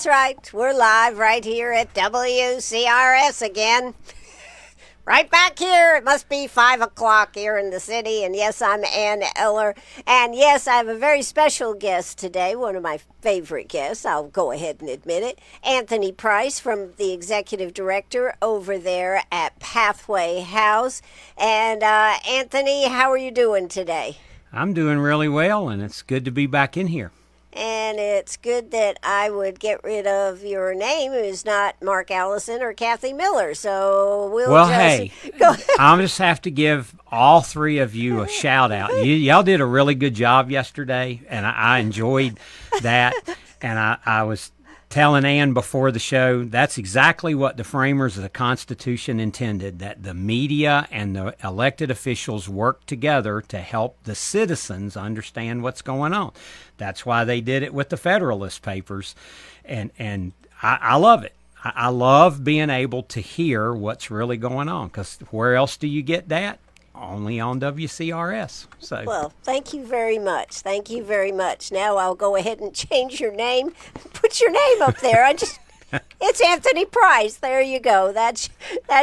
That's right. We're live right here at WCRS again. Right back here. It must be 5 o'clock here in the city. And yes, I'm Ann Eller. And yes, I have a very special guest today, one of my favorite guests. I'll go ahead and admit it. Anthony Price, from the executive director over there at Pathway House. And Anthony, how are you doing today? I'm doing really well, and it's good to be back in here. And it's good that I would get rid of your name, who's not Mark Allison or Kathy Miller. So Well, hey, I'll just have to give all three of you a shout out. Y'all did a really good job yesterday, and I enjoyed that. And I was telling Ann before the show, that's exactly what the framers of the Constitution intended, that the media and the elected officials work together to help the citizens understand what's going on. That's why they did it with the Federalist Papers, and I love it. I love being able to hear what's really going on, because where else do you get that? Only on WCRS. So. Well, thank you very much. Thank you very much. Now I'll go ahead and change your name. Put your name up there. It's Anthony Price. There you go. That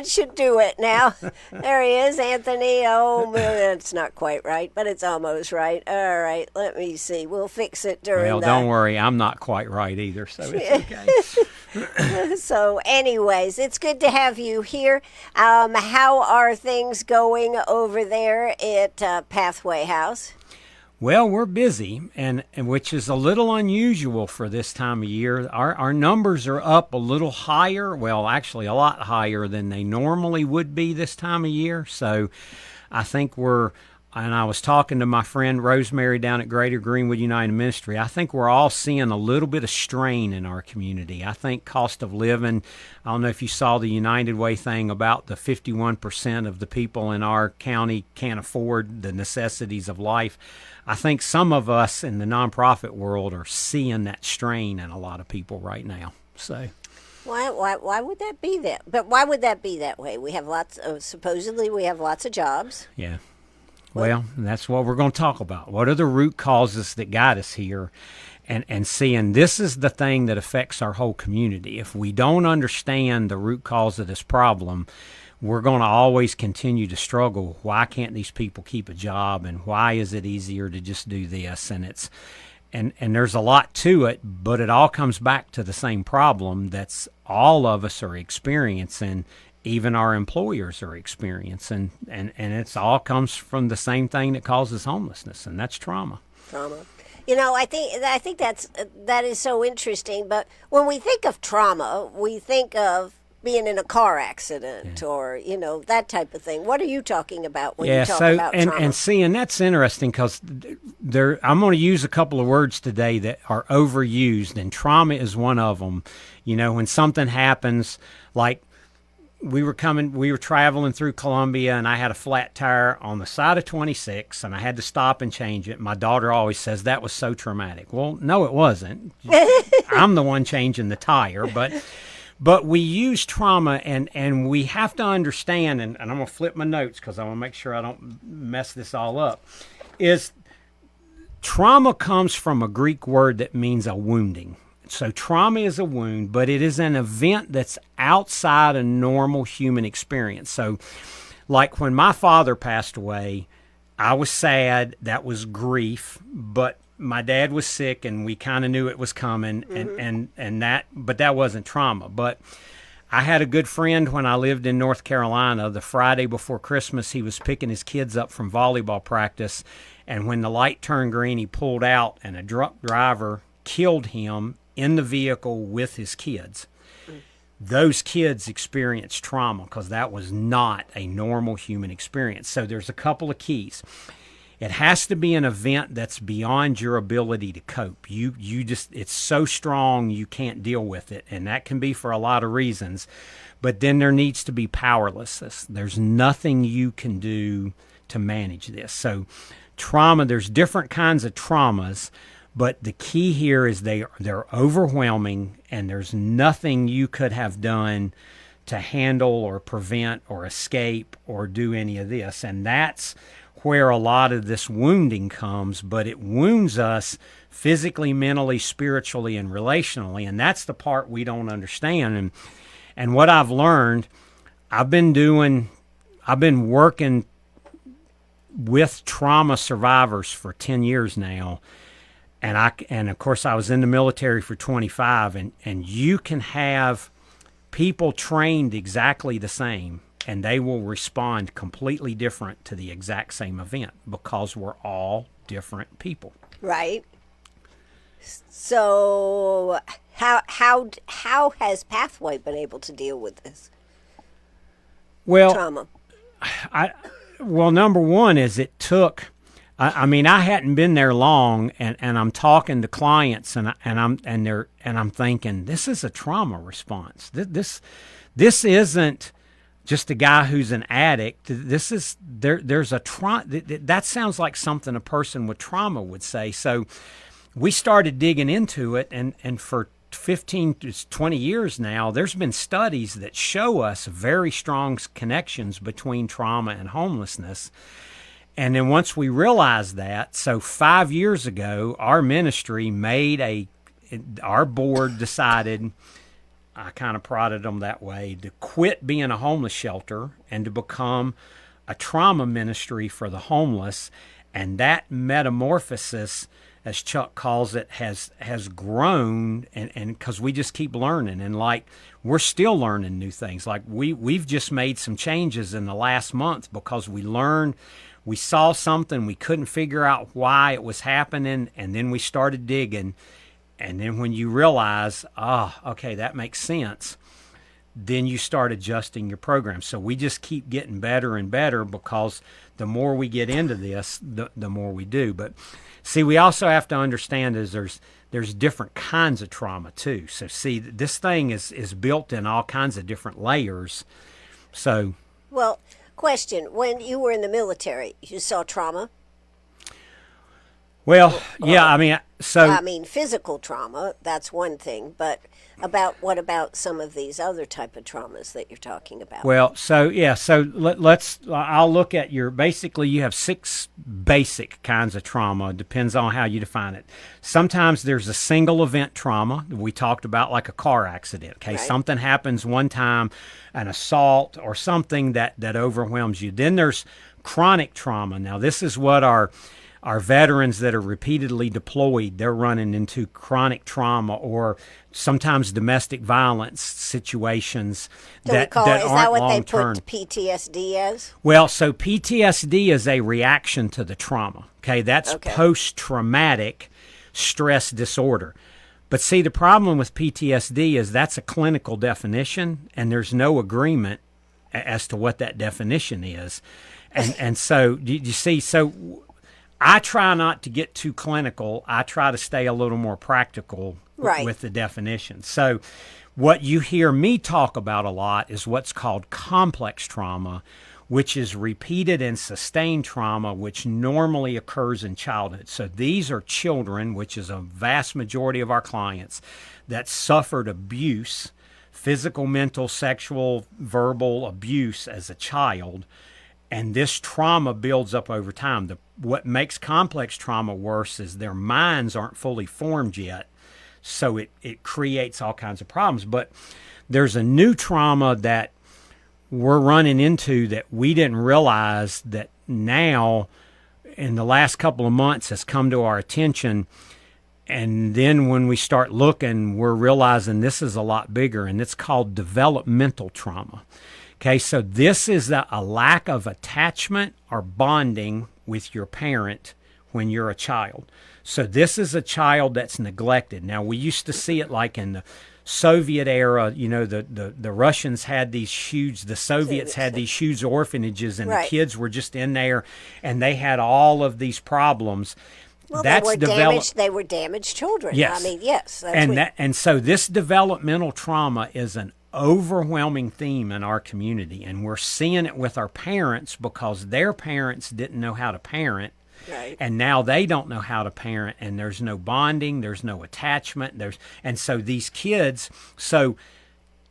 should do it now. There he is, Anthony. Oh, it's not quite right, but it's almost right. All right, let me see. We'll fix it during Well, don't worry. I'm not quite right either, so it's okay. So anyways, it's good to have you here. How are things going over there at Pathway House? Well, we're busy, and which is a little unusual for this time of year. Our numbers are up a little higher, well, actually a lot higher than they normally would be this time of year. So I think and I was talking to my friend Rosemary down at Greater Greenwood United Ministry. I think we're all seeing a little bit of strain in our community. I think cost of living, I don't know if you saw the United Way thing about the 51% of the people in our county can't afford the necessities of life. I think some of us in the nonprofit world are seeing that strain in a lot of people right now. So. Why would that be that? But why would that be that way? We have supposedly we have lots of jobs. Yeah. Well, that's what we're going to talk about. What are the root causes that got us here? And seeing this is the thing that affects our whole community. If we don't understand the root cause of this problem, we're going to always continue to struggle. Why can't these people keep a job? And why is it easier to just do this? And there's a lot to it, but it all comes back to the same problem that's all of us are experiencing. Even our employers are experiencing, and it's all comes from the same thing that causes homelessness, and that's trauma. You know, I think that is so interesting. But when we think of trauma, we think of being in a car accident or, that type of thing. What are you talking about when you talk about trauma? And see, and that's interesting because I'm going to use a couple of words today that are overused, and trauma is one of them. When something happens, like we were traveling through Columbia, and I had a flat tire on the side of 26, and I had to stop and change it. My daughter always says that was so traumatic. Well, no, it wasn't. I'm the one changing the tire, but we use trauma, and we have to understand, and I'm going to flip my notes because I want to make sure I don't mess this all up, is trauma comes from a Greek word that means a wounding. So trauma is a wound, but it is an event that's outside a normal human experience. So like when my father passed away, I was sad. That was grief, but my dad was sick and we kind of knew it was coming, but that wasn't trauma. But I had a good friend when I lived in North Carolina. The Friday before Christmas, he was picking his kids up from volleyball practice, and when the light turned green, he pulled out, and a drunk driver killed him in the vehicle with his kids. Those kids experienced trauma because that was not a normal human experience. So there's a couple of keys. It has to be an event that's beyond your ability to cope. You just, it's so strong you can't deal with it, and that can be for a lot of reasons. But then there needs to be powerlessness. There's nothing you can do to manage this. So trauma, there's different kinds of traumas, but the key here is they're overwhelming, and there's nothing you could have done to handle or prevent or escape or do any of this. And that's where a lot of this wounding comes, but it wounds us physically, mentally, spiritually, and relationally, and that's the part we don't understand. And what I've learned, I've been working with trauma survivors for 10 years now, and of course I was in the military for 25, and you can have people trained exactly the same, and they will respond completely different to the exact same event because we're all different people. Right. So how has Pathway been able to deal with this trauma? Well, number one is it took. I mean, I hadn't been there long, and I'm talking to clients, and I'm thinking this is a trauma response. This isn't just a guy who's an addict. This is there's a trauma. That sounds like something a person with trauma would say. So we started digging into it, and for 15 to 20 years now, there's been studies that show us very strong connections between trauma and homelessness. And then once we realized that, so 5 years ago, our ministry our board decided, I kind of prodded them that way, to quit being a homeless shelter and to become a trauma ministry for the homeless. And that metamorphosis, as Chuck calls it, has grown, and because we just keep learning, and like we're still learning new things. Like we've just made some changes in the last month because we saw something, we couldn't figure out why it was happening, and then we started digging, and then when you realize, okay, that makes sense, then you start adjusting your program. So we just keep getting better and better because the more we get into this, the more we do. But see, we also have to understand is there's different kinds of trauma too. So see, this thing is built in all kinds of different layers. So, well, question: when you were in the military, you saw trauma? Well, yeah, I mean, physical trauma, that's one thing, but what about some of these other type of traumas that you're talking about? Well, so I'll look at basically you have 6 basic kinds of trauma, depends on how you define it. Sometimes there's a single event trauma, we talked about, like a car accident, okay? Right. Something happens one time, an assault or something that overwhelms you. Then there's chronic trauma. Now, this is what our veterans that are repeatedly deployed, they're running into chronic trauma or sometimes domestic violence situations that aren't long-term. Is that what they put PTSD as? Well, so PTSD is a reaction to the trauma. Okay, that's post-traumatic stress disorder. But see, the problem with PTSD is that's a clinical definition, and there's no agreement as to what that definition is. And so, you see, so I try not to get too clinical. I try to stay a little more practical with the definition. So what you hear me talk about a lot is what's called complex trauma, which is repeated and sustained trauma, which normally occurs in childhood. So these are children, which is a vast majority of our clients, that suffered abuse, physical, mental, sexual, verbal abuse as a child. And this trauma builds up over time. What makes complex trauma worse is their minds aren't fully formed yet, so it creates all kinds of problems. But there's a new trauma that we're running into that we didn't realize that now in the last couple of months has come to our attention. And then when we start looking, we're realizing this is a lot bigger, and it's called developmental trauma. Okay, so this is a lack of attachment or bonding with your parent when you're a child. So this is a child that's neglected. Now, we used to see it like in the Soviet era, the Russians had these huge, the Soviets had these huge orphanages, and the kids were just in there, and they had all of these problems. Well, they were damaged children. Yes. I mean, yes. And so this developmental trauma is an overwhelming theme in our community, and we're seeing it with our parents because their parents didn't know how to parent, and now they don't know how to parent, and there's no bonding, there's no attachment, and so these kids, so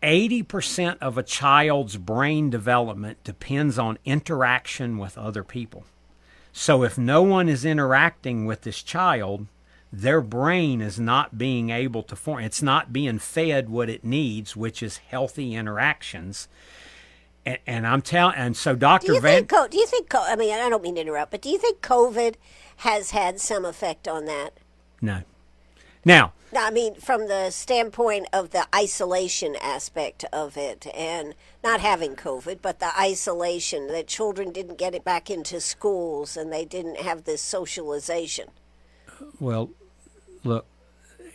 80% of a child's brain development depends on interaction with other people. So if no one is interacting with this child, their brain is not being able to form. It's not being fed what it needs, which is healthy interactions. And I'm telling, and so Dr. Do you think? I mean, I don't mean to interrupt, but do you think COVID has had some effect on that? No. Now, No, I mean, from the standpoint of the isolation aspect of it, and not having COVID, but the isolation that children didn't get it back into schools, and they didn't have this socialization. well, look,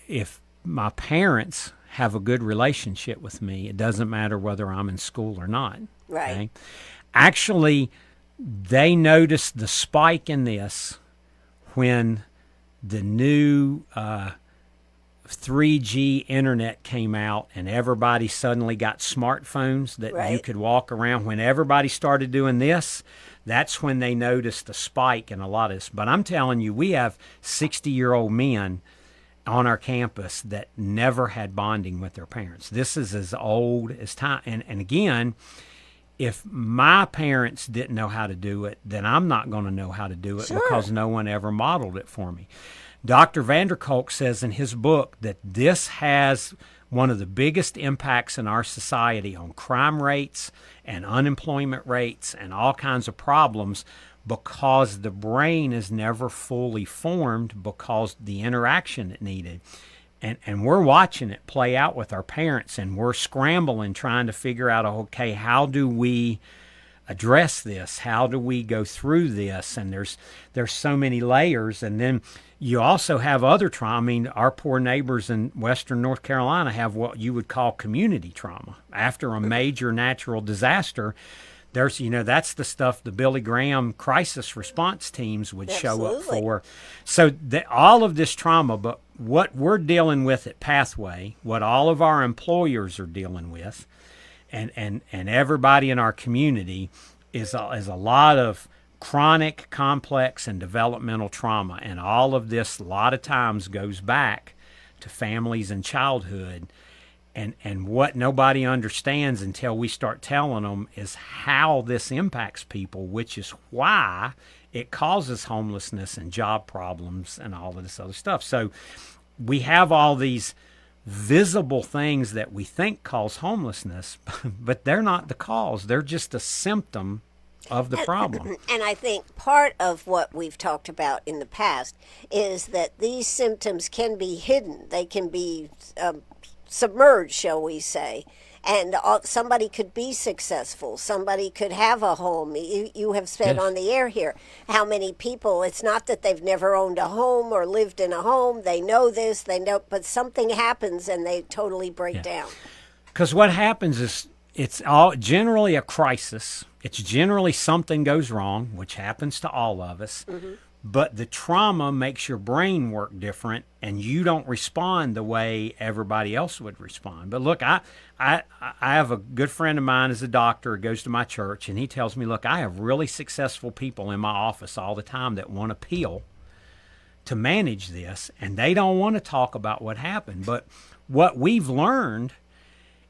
if my parents have a good relationship with me, it doesn't matter whether I'm in school or not. Right. Okay? Actually, they noticed the spike in this when the new 3G internet came out and everybody suddenly got smartphones that you Right. could walk around. When everybody started doing this, that's when they noticed the spike in a lot of this. But I'm telling you, we have 60-year-old men on our campus that never had bonding with their parents. This is as old as time. And again, if my parents didn't know how to do it, then I'm not going to know how to do it Sure. because no one ever modeled it for me. Dr. Vanderkolk says in his book that this has one of the biggest impacts in our society on crime rates and unemployment rates and all kinds of problems because the brain is never fully formed because the interaction it needed. And we're watching it play out with our parents, and we're scrambling trying to figure out, okay, how do we address this? How do we go through this? And there's so many layers. And then you also have other trauma. I mean, our poor neighbors in western North Carolina have what you would call community trauma. After a major natural disaster, there's, that's the stuff the Billy Graham crisis response teams would show up Absolutely. for. So all of this trauma, but what we're dealing with at Pathway, what all of our employers are dealing with, and everybody in our community is a lot of chronic, complex, and developmental trauma. And all of this, a lot of times, goes back to families and childhood. And what nobody understands until we start telling them is how this impacts people, which is why it causes homelessness and job problems and all of this other stuff. So we have all these visible things that we think cause homelessness, but they're not the cause. They're just a symptom of the problem. And I think part of what we've talked about in the past is that these symptoms can be hidden. They can be submerged, shall we say. And somebody could be successful. Somebody could have a home. You have said Yes. on the air here how many people, it's not that they've never owned a home or lived in a home. They know this, but something happens and they totally break down. Because what happens is it's all generally a crisis. It's generally something goes wrong, which happens to all of us. Mm-hmm. But the trauma makes your brain work different, and you don't respond the way everybody else would respond. But look, I have a good friend of mine as a doctor who goes to my church, and he tells me, look, I have really successful people in my office all the time that want to appeal to manage this, and they don't want to talk about what happened. But what we've learned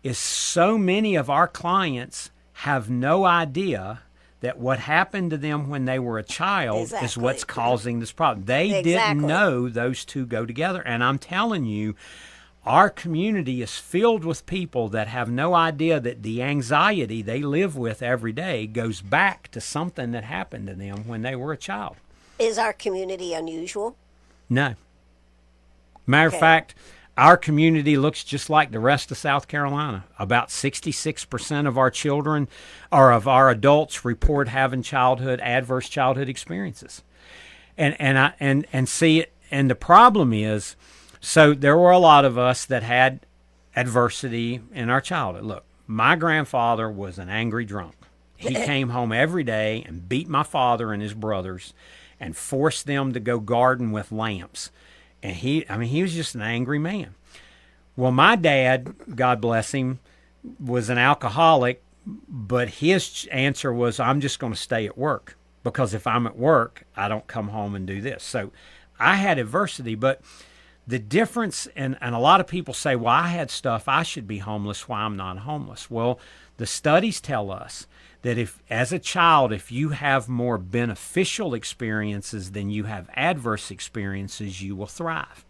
is so many of our clients have no idea that what happened to them when they were a child is Exactly. what's causing this problem. They Exactly. didn't know those two go together. And I'm telling you, our community is filled with people that have no idea that the anxiety they live with every day goes back to something that happened to them when they were a child. Is our community unusual? No. Matter of Okay. fact, our community looks just like the rest of South Carolina. About 66% of our children or of our adults report having adverse childhood experiences. And see it. And the problem is, so there were a lot of us that had adversity in our childhood. Look, my grandfather was an angry drunk. He came home every day and beat my father and his brothers and forced them to go garden with lamps. And he was just an angry man. Well, my dad, God bless him, was an alcoholic, but his answer was, I'm just going to stay at work because if I'm at work, I don't come home and do this. So I had adversity, but the difference, and a lot of people say, well, I had stuff, I should be homeless, why I'm not homeless. Well, the studies tell us that if, as a child, if you have more beneficial experiences than you have adverse experiences, you will thrive.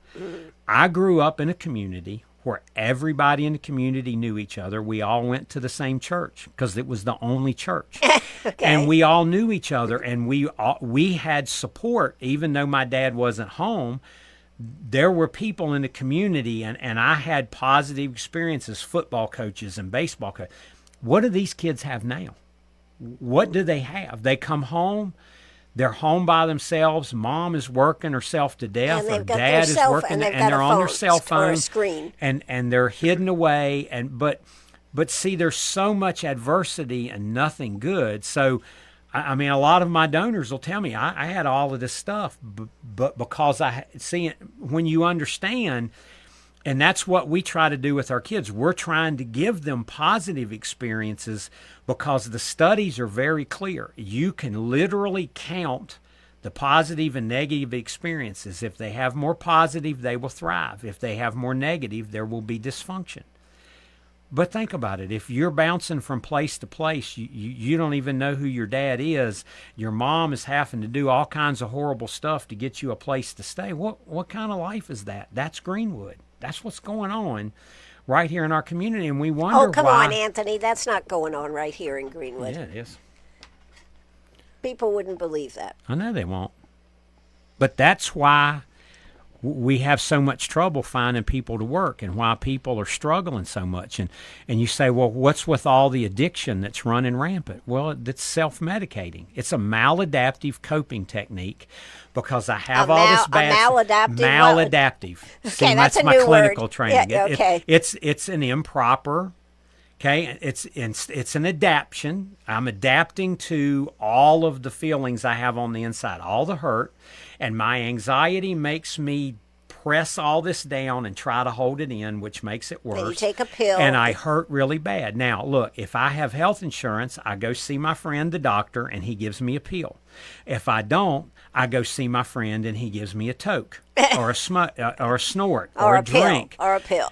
I grew up in a community where everybody in the community knew each other. We all went to the same church because it was the only church. Okay. And we all knew each other, and we had support. Even though my dad wasn't home, there were people in the community, and I had positive experiences, football coaches and baseball coaches. What do these kids have now? What do they have? They come home, they're home by themselves. Mom is working herself to death, or dad is working, and they're on their cell phone or a screen, and they're hidden away. But see, there's so much adversity and nothing good. So, I mean, a lot of my donors will tell me I had all of this stuff, but because when you understand. And that's what we try to do with our kids. We're trying to give them positive experiences because the studies are very clear. You can literally count the positive and negative experiences. If they have more positive, they will thrive. If they have more negative, there will be dysfunction. But think about it. If you're bouncing from place to place, you don't even know who your dad is. Your mom is having to do all kinds of horrible stuff to get you a place to stay. What kind of life is that? That's Greenwood. That's what's going on right here in our community, and we wonder why. Oh, come on, Anthony. That's not going on right here in Greenwood. Yeah, it is. People wouldn't believe that. I know they won't. But that's why we have so much trouble finding people to work, and why people are struggling so much. And you say, well, what's with all the addiction that's running rampant? Well, it's self-medicating. It's a maladaptive coping technique because I have all this bad maladaptive. Okay, See, that's my new clinical word. training. Yeah, okay. It's an improper. Okay, it's an adaptation. I'm adapting to all of the feelings I have on the inside, all the hurt, and my anxiety makes me press all this down and try to hold it in, which makes it worse. Then you take a pill. And I hurt really bad. Now, look, if I have health insurance, I go see my friend, the doctor, and he gives me a pill. If I don't, I go see my friend, and he gives me a toke or a snort or a drink. Or a pill.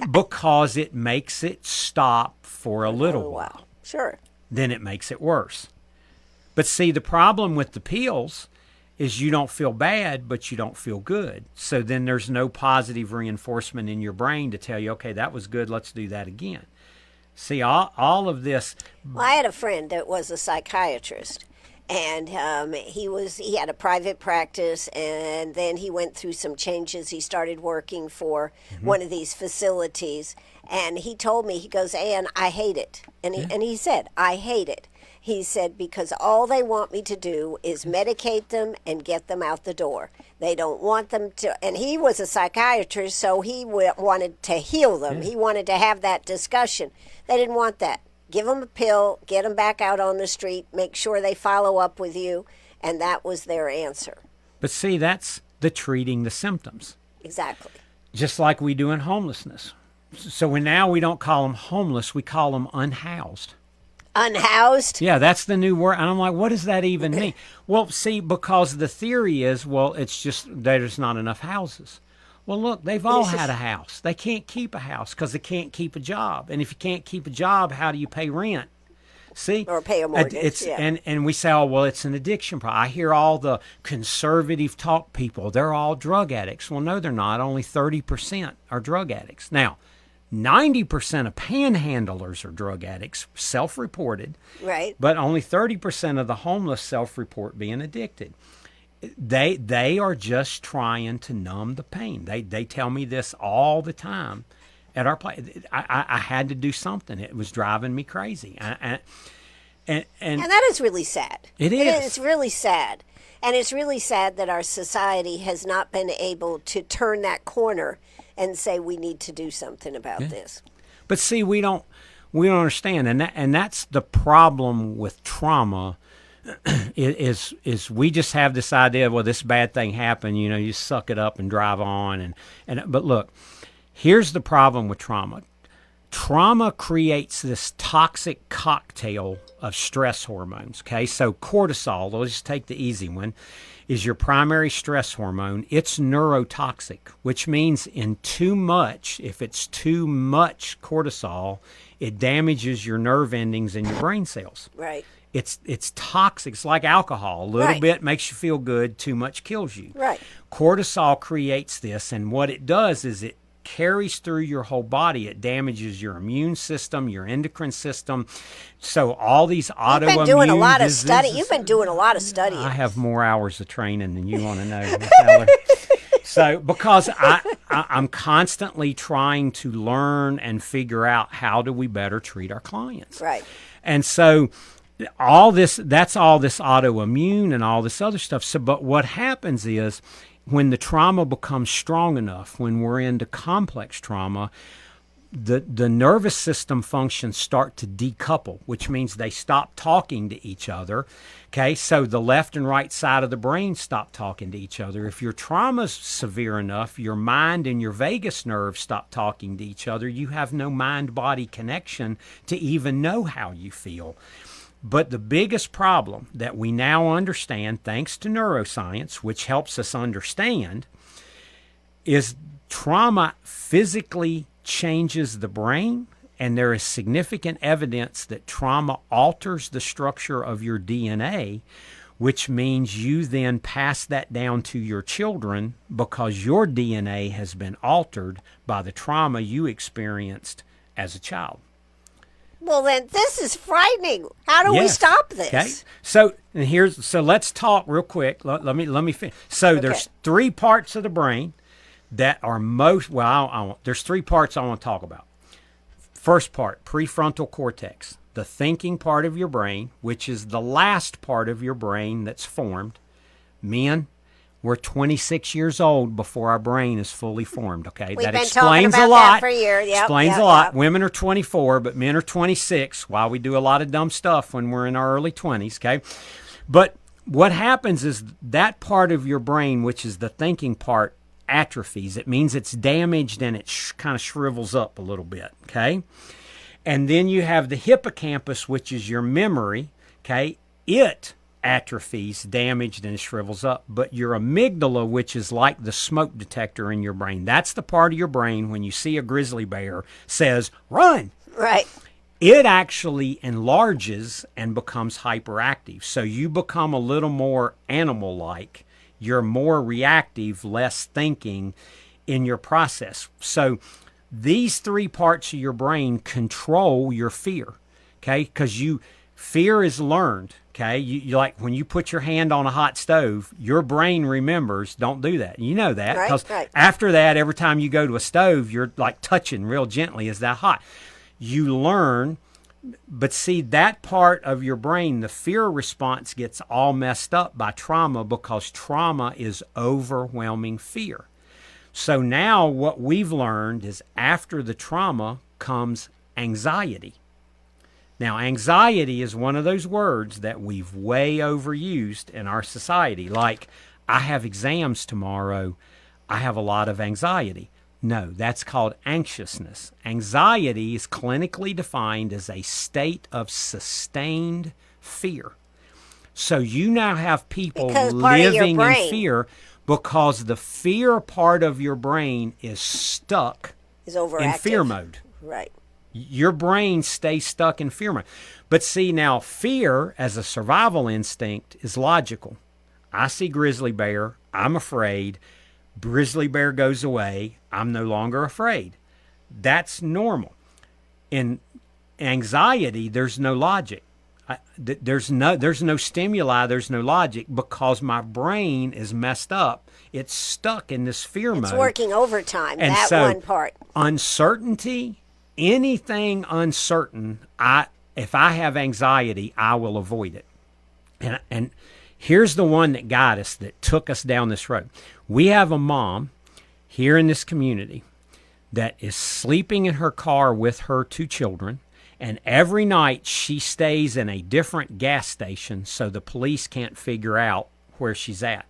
Because it makes it stop for a little while. Wow. Sure. Then it makes it worse. But see, the problem with the pills is you don't feel bad, but you don't feel good. So then there's no positive reinforcement in your brain to tell you, okay, that was good, let's do that again. See, all of this. Well, I had a friend that was a psychiatrist, and he had a private practice, and then he went through some changes. He started working for one of these facilities, and he told me, he goes, Ann, I hate it. And he said, I hate it. He said, because all they want me to do is medicate them and get them out the door. They don't want them to, and he was a psychiatrist, so he wanted to heal them. He wanted to have that discussion. They didn't want that. Give them a pill, get them back out on the street, make sure they follow up with you, and that was their answer. But see, that's the treating the symptoms. Exactly. Just like we do in homelessness. So now we don't call them homeless, we call them unhoused. Unhoused? Yeah, that's the new word. And I'm like, what does that even mean? Well, see, because the theory is, well, it's just there's not enough houses. Well, look, they've all had a house. They can't keep a house because they can't keep a job. And if you can't keep a job, how do you pay rent? See? Or pay a mortgage, And we say, oh, well, it's an addiction problem. I hear all the conservative talk people. They're all drug addicts. Well, no, they're not. Only 30% are drug addicts. Now, 90% of panhandlers are drug addicts, self-reported. Right. But only 30% of the homeless self-report being addicted. They are just trying to numb the pain. They tell me this all the time at our place. I had to do something. It was driving me crazy. And that is really sad. It is. It's really sad. And it's really sad that our society has not been able to turn that corner and say we need to do something about this. But see, we don't understand, and that's the problem with trauma. Is we just have this idea, well, this bad thing happened, you suck it up and drive on, but look, here's the problem with trauma. trauma creates this toxic cocktail of stress hormones. Okay, so cortisol, let's just take the easy one, is your primary stress hormone. It's neurotoxic, which means if it's too much cortisol, it damages your nerve endings and your brain cells. Right. It's toxic. It's like alcohol. A little bit makes you feel good. Too much kills you. Right. Cortisol creates this, and what it does is it carries through your whole body. It damages your immune system, your endocrine system. So all these autoimmune You've been doing a lot of diseases, study. You've been doing a lot of studying. I have more hours of training than you want to know, Miss Eller. So because I'm constantly trying to learn and figure out how do we better treat our clients. Right. And so that's all this autoimmune and all this other stuff. So, but what happens is when the trauma becomes strong enough, when we're into complex trauma, the nervous system functions start to decouple, which means they stop talking to each other. Okay, so the left and right side of the brain stop talking to each other. If your trauma's severe enough, your mind and your vagus nerve stop talking to each other. You have no mind-body connection to even know how you feel. But the biggest problem that we now understand, thanks to neuroscience, which helps us understand, is trauma physically changes the brain, and there is significant evidence that trauma alters the structure of your DNA, which means you then pass that down to your children because your DNA has been altered by the trauma you experienced as a child. Well, then this is frightening. How do we stop this? Okay. So let's talk real quick. Let me finish. So there's three parts of the brain that are there's three parts I want to talk about. First part, prefrontal cortex, the thinking part of your brain, which is the last part of your brain that's formed. Men, we're 26 years old before our brain is fully formed, okay? We've that been explains talking about a lot. that for years. Yep, explains a lot. Women are 24, but men are 26, while we do a lot of dumb stuff when we're in our early 20s, okay? But what happens is that part of your brain, which is the thinking part, atrophies. It means it's damaged and it kind of shrivels up a little bit, okay? And then you have the hippocampus, which is your memory, okay? It atrophies, damaged, and shrivels up. But your amygdala, which is like the smoke detector in your brain, that's the part of your brain when you see a grizzly bear says, run. Right. It actually enlarges and becomes hyperactive. So you become a little more animal-like. You're more reactive, less thinking in your process. So these three parts of your brain control your fear, okay? Because fear is learned. Okay, you like when you put your hand on a hot stove, your brain remembers, don't do that. You know that because after that, every time you go to a stove, you're like touching real gently. Is that hot? You learn, but see, that part of your brain, the fear response gets all messed up by trauma because trauma is overwhelming fear. So now what we've learned is after the trauma comes anxiety. Now, anxiety is one of those words that we've way overused in our society. Like, I have exams tomorrow. I have a lot of anxiety. No, that's called anxiousness. Anxiety is clinically defined as a state of sustained fear. So you now have people living in fear because the fear part of your brain is stuck in fear mode. Right. Your brain stays stuck in fear mode. But see, now fear as a survival instinct is logical. I see grizzly bear, I'm afraid. Grizzly bear goes away, I'm no longer afraid. That's normal. In anxiety, there's no logic. There's no stimuli, there's no logic because my brain is messed up. It's stuck in this fear mode. It's working overtime, and that so, one part. Uncertainty, anything uncertain, if I have anxiety, I will avoid it. And here's the one that got us, that took us down this road. We have a mom here in this community that is sleeping in her car with her two children, and every night she stays in a different gas station so the police can't figure out where she's at.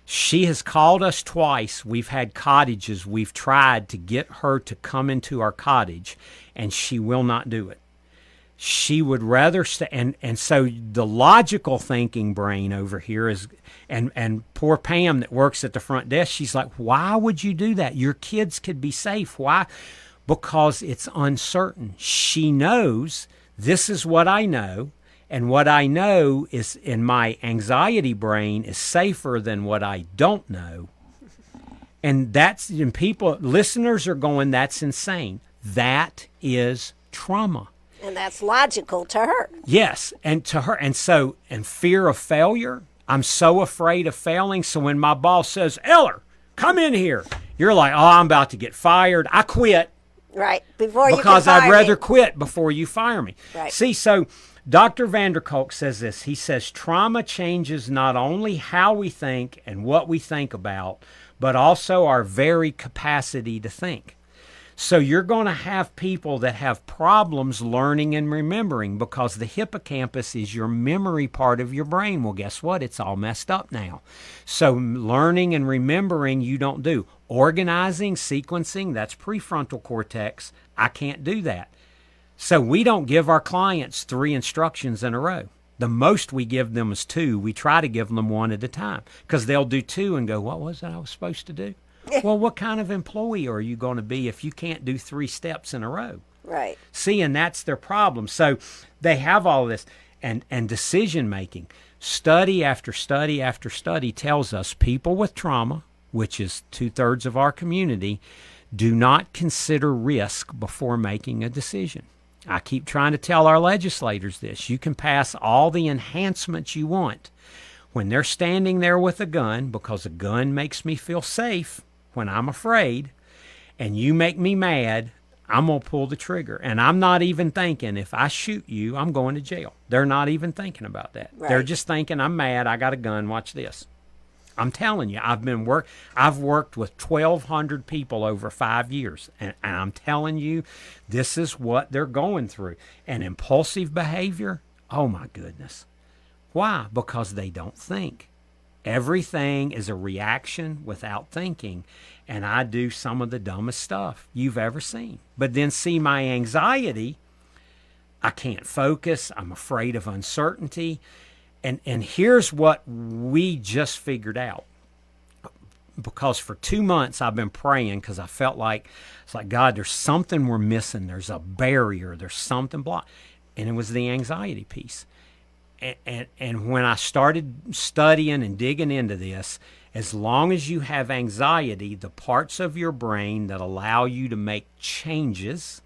She has called us twice. We've had cottages. We've tried to get her to come into our cottage, and she will not do it. She would rather stay. And so the logical thinking brain over here is, and poor Pam that works at the front desk, she's like, why would you do that? Your kids could be safe. Why? Because it's uncertain. She knows this is what I know. And what I know is in my anxiety brain is safer than what I don't know. And that's, and people, listeners are going, that's insane. That is trauma. And that's logical to her. Yes, and to her. And so, and fear of failure. I'm so afraid of failing. So when my boss says, Eller, come in here, you're like, oh, I'm about to get fired. I quit. Right. Before you because can fire I'd rather me. quit before you fire me. Right. See, so Dr. Vanderkolk says this. He says, trauma changes not only how we think and what we think about, but also our very capacity to think. So you're going to have people that have problems learning and remembering because the hippocampus is your memory part of your brain. Well, guess what? It's all messed up now. So learning and remembering you don't do. Organizing, sequencing, that's prefrontal cortex. I can't do that. So we don't give our clients 3 instructions in a row. The most we give them is 2. We try to give them 1 at a time because they'll do 2 and go, what was it I was supposed to do? Well, what kind of employee are you going to be if you can't do 3 steps in a row? Right. See, and that's their problem. So they have all this. And decision making. Study after study after study tells us people with trauma, which is 2/3 of our community, do not consider risk before making a decision. I keep trying to tell our legislators this. You can pass all the enhancements you want. When they're standing there with a gun, because a gun makes me feel safe when I'm afraid, and you make me mad, I'm going to pull the trigger. And I'm not even thinking, if I shoot you, I'm going to jail. They're not even thinking about that. Right. They're just thinking, I'm mad, I got a gun, watch this. I'm telling you, I've worked with 1,200 people over 5 years, and I'm telling you, this is what they're going through. And impulsive behavior, oh my goodness. Why? Because they don't think. Everything is a reaction without thinking, and I do some of the dumbest stuff you've ever seen. But then see my anxiety, I can't focus, I'm afraid of uncertainty. And here's what we just figured out. Because for 2 months I've been praying because I felt like, it's like, God, there's something we're missing. There's a barrier. There's something blocked. And it was the anxiety piece. And when I started studying and digging into this, as long as you have anxiety, the parts of your brain that allow you to make changes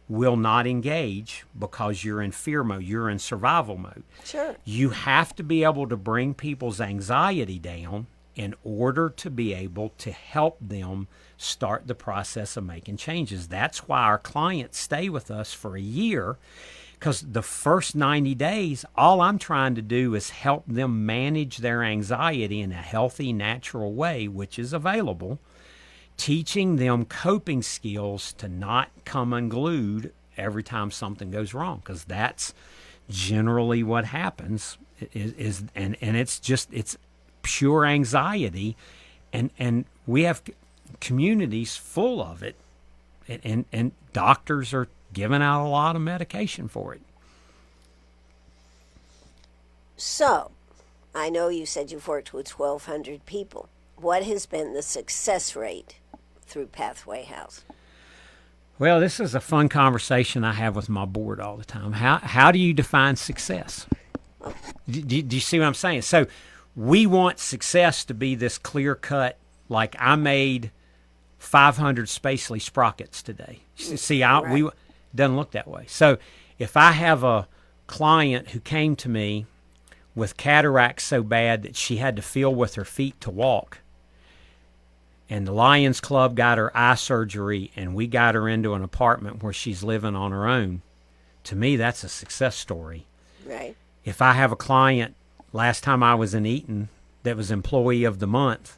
will not engage because you're in fear mode. You're in survival mode. Sure. You have to be able to bring people's anxiety down in order to be able to help them start the process of making changes. That's why our clients stay with us for a year, because the first 90 days, all I'm trying to do is help them manage their anxiety in a healthy, natural way, which is available, teaching them coping skills to not come unglued every time something goes wrong, because that's generally what happens and it's pure anxiety, and we have communities full of it, and doctors are giving out a lot of medication for it. So, I know you said you've worked with 1,200 people. What has been the success rate through Pathway House? Well, this is a fun conversation I have with my board all the time. How do you define success? Do you see what I'm saying? So we want success to be this clear-cut, like I made 500 Spacely sprockets today. See, Right. doesn't look that way. So if I have a client who came to me with cataracts so bad that she had to feel with her feet to walk, and the Lions Club got her eye surgery, and we got her into an apartment where she's living on her own, to me, that's a success story. Right. If I have a client, last time I was in Eaton, that was Employee of the Month,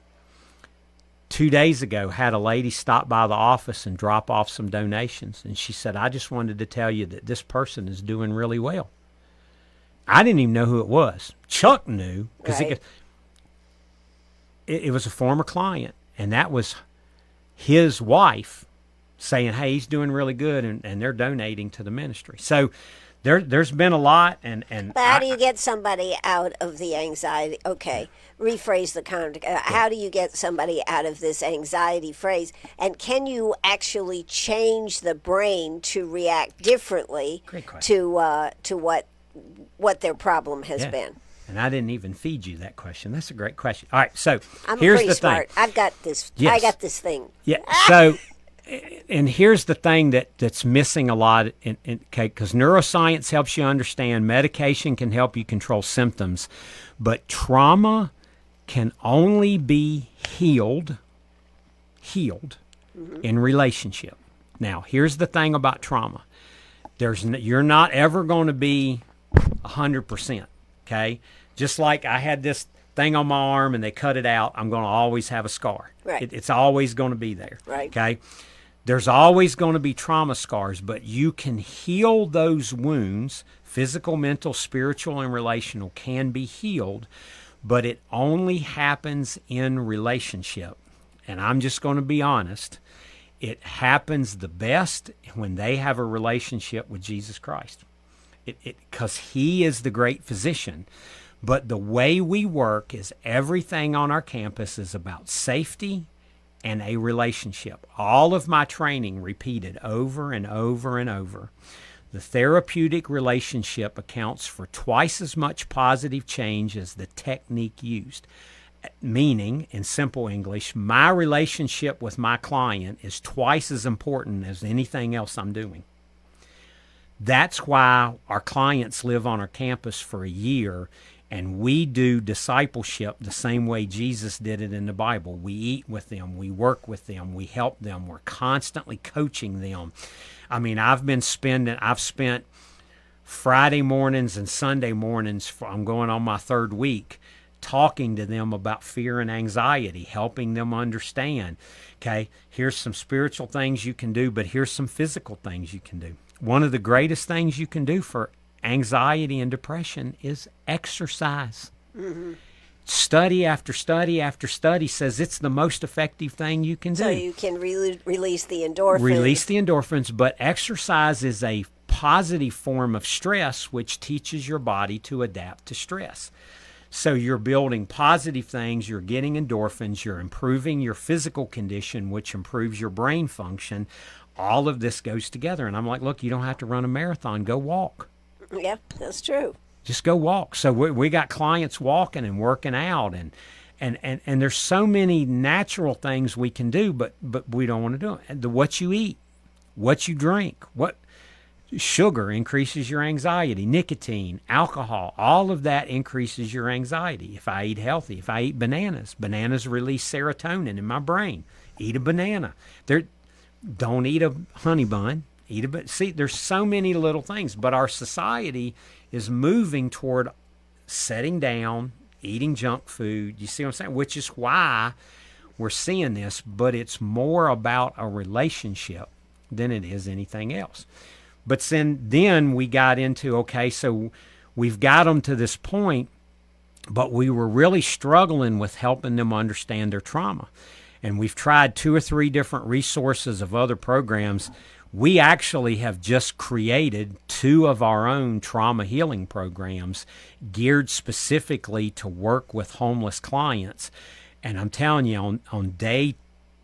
2 days ago, had a lady stop by the office and drop off some donations. And she said, I just wanted to tell you that this person is doing really well. I didn't even know who it was. Chuck knew. Right. it was a former client, and that was his wife saying, hey, he's doing really good, and they're donating to the ministry. So there's been a lot. But how do you get somebody out of the anxiety? Okay, rephrase the how do you get somebody out of this anxiety phrase? And can you actually change the brain to react differently to what their problem has been? And I didn't even feed you that question. That's a great question. All right, so I'm here's pretty the smart. thing. I've got this. Yes. I got this thing. Yeah. So, and here's the thing that's missing a lot, because neuroscience helps you understand. Medication can help you control symptoms, but trauma can only be healed in relationship. Now, here's the thing about trauma. You're not ever going to be 100%. Okay, just like I had this thing on my arm and they cut it out, I'm going to always have a scar. Right. It's always going to be there. Right. Okay, there's always going to be trauma scars, but you can heal those wounds. Physical, mental, spiritual, and relational can be healed, but it only happens in relationship. And I'm just going to be honest. It happens the best when they have a relationship with Jesus Christ. Because he is the great physician. But the way we work is everything on our campus is about safety and a relationship. All of my training repeated over and over and over. The therapeutic relationship accounts for twice as much positive change as the technique used. Meaning, in simple English, my relationship with my client is twice as important as anything else I'm doing. That's why our clients live on our campus for a year, and we do discipleship the same way Jesus did it in the Bible. We eat with them, we work with them, we help them, we're constantly coaching them. I mean, I've spent Friday mornings and Sunday mornings, I'm going on my third week, talking to them about fear and anxiety, helping them understand, okay, here's some spiritual things you can do, but here's some physical things you can do. One of the greatest things you can do for anxiety and depression is exercise. Mm-hmm. Study after study after study says it's the most effective thing you can do. So you can release the endorphins. Release the endorphins, but exercise is a positive form of stress, which teaches your body to adapt to stress. So you're building positive things, you're getting endorphins, you're improving your physical condition, which improves your brain function. All of this goes together. And I'm like, look, you don't have to run a marathon. Go walk. Yeah, that's true. Just go walk. So we got clients walking and working out. And there's so many natural things we can do, but we don't want to do it. What you eat, what you drink, sugar increases your anxiety, nicotine, alcohol, all of that increases your anxiety. If I eat healthy, if I eat bananas release serotonin in my brain. Eat a banana. Don't eat a honey bun. See, there's so many little things, but our society is moving toward setting down, eating junk food. You see what I'm saying? Which is why we're seeing this, but it's more about a relationship than it is anything else. But then we got into, okay, so we've got them to this point, but we were really struggling with helping them understand their trauma. And we've tried 2 or 3 different resources of other programs. We actually have just created 2 of our own trauma healing programs geared specifically to work with homeless clients. And I'm telling you, on day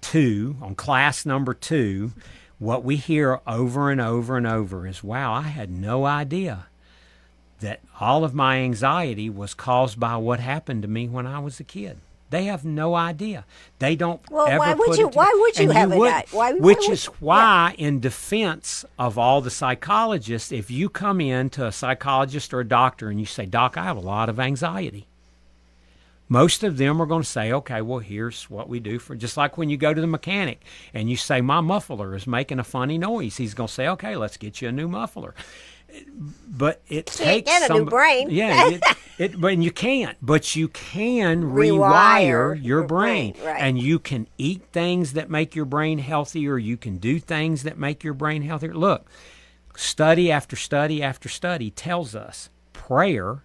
2, on class number 2, what we hear over and over and over is, wow, I had no idea that all of my anxiety was caused by what happened to me when I was a kid. They have no idea. They don't ever why would put you? it Why would you have an Which is why, in defense of all the psychologists, if you come in to a psychologist or a doctor and you say, Doc, I have a lot of anxiety, most of them are going to say, okay, well, here's what we do for, just like when you go to the mechanic and you say, my muffler is making a funny noise. He's going to say, okay, let's get you a new muffler. But it takes a new brain. Yeah, but you can't. But you can rewire your brain. Right. And you can eat things that make your brain healthier. You can do things that make your brain healthier. Look, study after study after study tells us prayer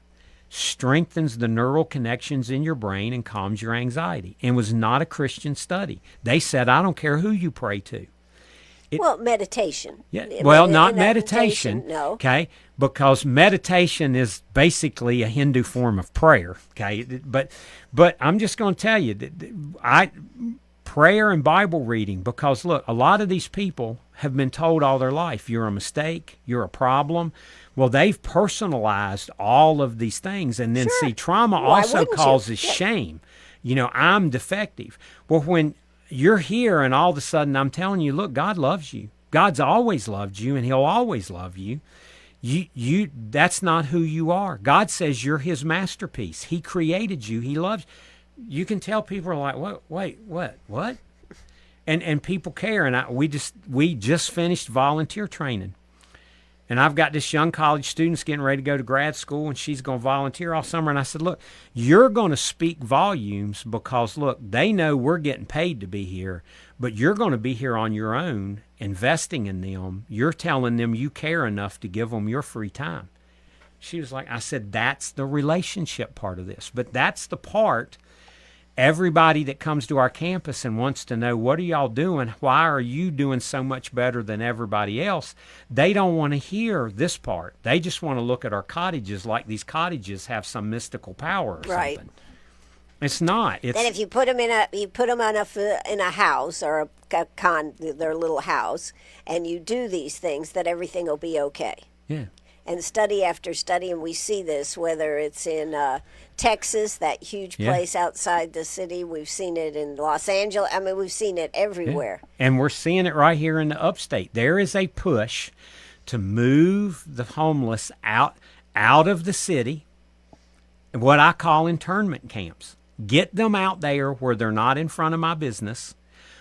strengthens the neural connections in your brain and calms your anxiety. And was not a Christian study. They said, I don't care who you pray to. Well, meditation. Yeah. Well, not meditation. meditation. No. Okay. Because meditation is basically a Hindu form of prayer. Okay. But I'm just going to tell you that prayer and Bible reading, because look, a lot of these people have been told all their life, you're a mistake, you're a problem. Well, they've personalized all of these things. And then Sure. see, trauma Why also wouldn't you? causes Yeah. shame. I'm defective. Well, when you're here and all of a sudden I'm telling you, look, God loves you. God's always loved you and he'll always love you. You that's not who you are. God says you're his masterpiece. He created you. He loves you. You can tell people are like, what? And people care. And we just finished volunteer training. And I've got this young college student getting ready to go to grad school, and she's going to volunteer all summer. And I said, look, you're going to speak volumes because, look, they know we're getting paid to be here, but you're going to be here on your own, investing in them. You're telling them you care enough to give them your free time. She was like, I said, that's the relationship part of this. But that's the part everybody that comes to our campus and wants to know, what are y'all doing? Why are you doing so much better than everybody else? They don't want to hear this part. They just want to look at our cottages like these cottages have some mystical power or Right. something. It's not. It's, Then if you put them in a house or their little house, and you do these things, that everything will be okay. yeah. And study after study, and we see this, whether it's in Texas, that huge Yeah. place outside the city. We've seen it in Los Angeles. I mean, we've seen it everywhere. And we're seeing it right here in the upstate. There is a push to move the homeless out of the city, what I call internment camps. Get them out there where they're not in front of my business,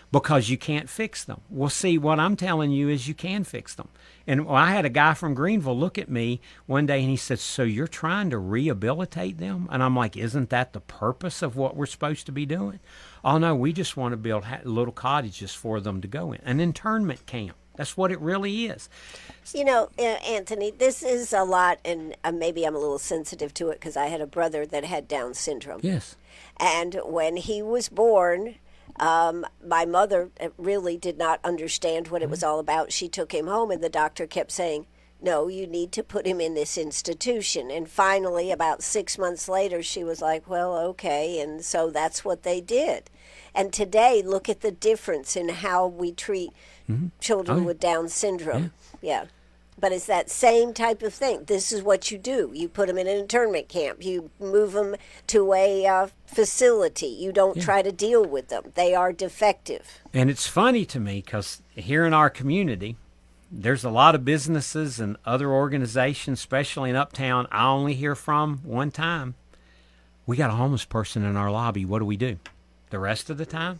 because you can't fix them. Well, see, what I'm telling you is you can fix them. And I had a guy from Greenville look at me one day and he said, so you're trying to rehabilitate them? And I'm like, isn't that the purpose of what we're supposed to be doing? Oh, no, we just want to build little cottages for them to go in. An internment camp. That's what it really is. Anthony, this is a lot, and maybe I'm a little sensitive to it because I had a brother that had Down syndrome. Yes. And when he was born, my mother really did not understand what it was all about. She took him home, and the doctor kept saying, no, you need to put him in this institution. And finally, about 6 months later, she was like, well, okay. And so that's what they did. And today, look at the difference in how we treat children with Down syndrome. Yeah. But it's that same type of thing. This is what you do. You put them in an internment camp. You move them to a facility. You don't try to deal with them. They are defective. And it's funny to me because here in our community, there's a lot of businesses and other organizations, especially in Uptown, I only hear from one time. We got a homeless person in our lobby. What do? The rest of the time?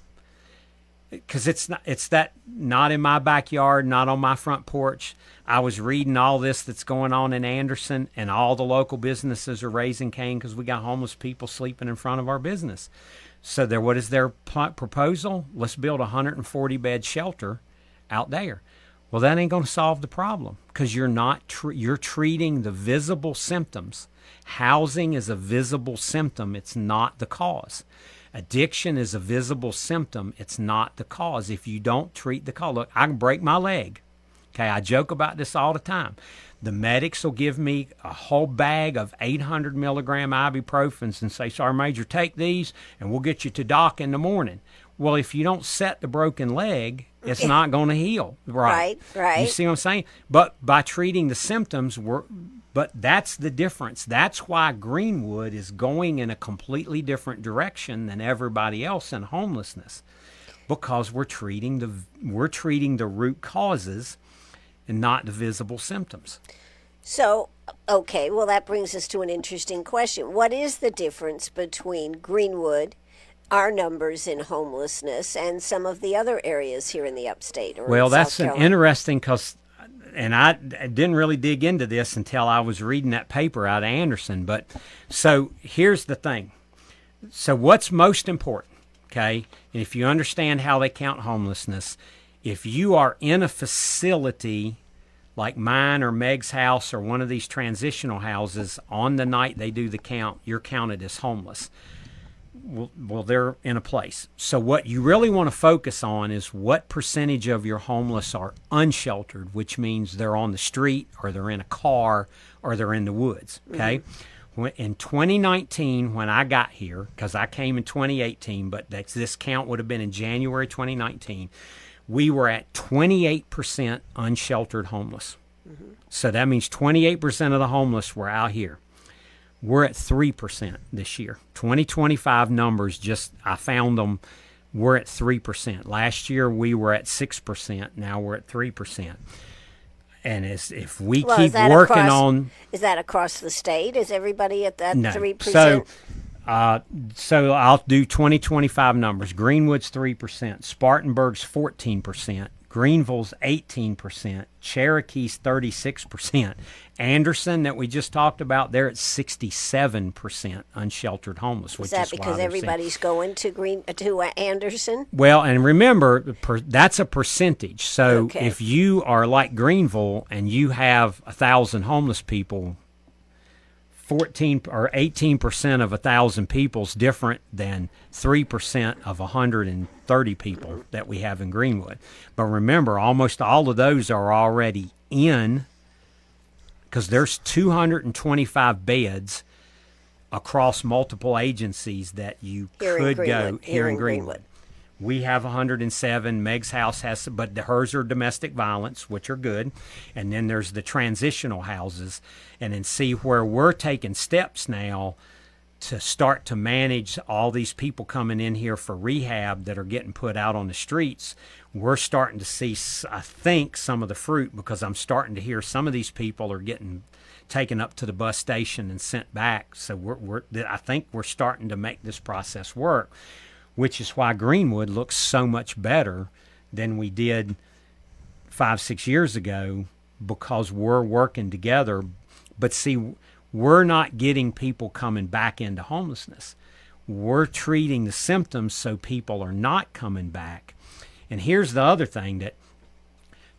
Because it's not in my backyard, not on my front porch. I was reading all this that's going on in Anderson, and all the local businesses are raising Cain because we got homeless people sleeping in front of our business. So what is their proposal? Let's build a 140-bed shelter out there. Well, that ain't going to solve the problem because you're treating the visible symptoms. Housing is a visible symptom. It's not the cause. Addiction is a visible symptom. It's not the cause. If you don't treat the cause, look, I can break my leg. Okay, I joke about this all the time. The medics will give me a whole bag of 800 milligram ibuprofens and say, Sergeant Major, take these and we'll get you to doc in the morning. Well, if you don't set the broken leg, it's not going to heal. Right. You see what I'm saying? But by treating the symptoms, but that's the difference. That's why Greenwood is going in a completely different direction than everybody else in homelessness, because we're treating the root causes and not the visible symptoms. So, okay, well, that brings us to an interesting question. What is the difference between Greenwood, our numbers in homelessness, and some of the other areas here in the upstate? Well, that's an interesting, and I didn't really dig into this until I was reading that paper out of Anderson. But so here's the thing. So what's most important, okay? And if you understand how they count homelessness, if you are in a facility like mine or Meg's house or one of these transitional houses, on the night they do the count, you're counted as homeless. Well, they're in a place. So what you really want to focus on is what percentage of your homeless are unsheltered, which means they're on the street or they're in a car or they're in the woods, okay? In 2019, when I got here, because I came in 2018, but this count would have been in January 2019, we were at 28% unsheltered homeless. So that means 28% of the homeless were out here. We're at 3% this year. 2025 numbers, I found them, we're at 3%. Last year we were at 6%. Now we're at 3%. And if we keep working on... Is that across the state? Is everybody at that 3%? So I'll do 2025 numbers. Greenwood's 3%. Spartanburg's 14%. Greenville's 18%. Cherokee's 36%. Anderson, that we just talked about, they're at 67% unsheltered homeless. Is that because everybody's going to Anderson? Well, and remember, that's a percentage. So if you are like Greenville and you have 1,000 homeless people, 14 or 18% of 1,000 people is different than 3% of 130 people that we have in Greenwood. But remember, almost all of those are already in, because there's 225 beds across multiple agencies that you could go here in Greenwood. We have 107. Meg's house has, but hers are domestic violence, which are good. And then there's the transitional houses. And then see where we're taking steps now to start to manage all these people coming in here for rehab that are getting put out on the streets. We're starting to see, I think, some of the fruit, because I'm starting to hear some of these people are getting taken up to the bus station and sent back. So I think we're starting to make this process work, which is why Greenwood looks so much better than we did 5-6 years ago, because we're working together. But see, we're not getting people coming back into homelessness. We're treating the symptoms so people are not coming back. And here's the other thing that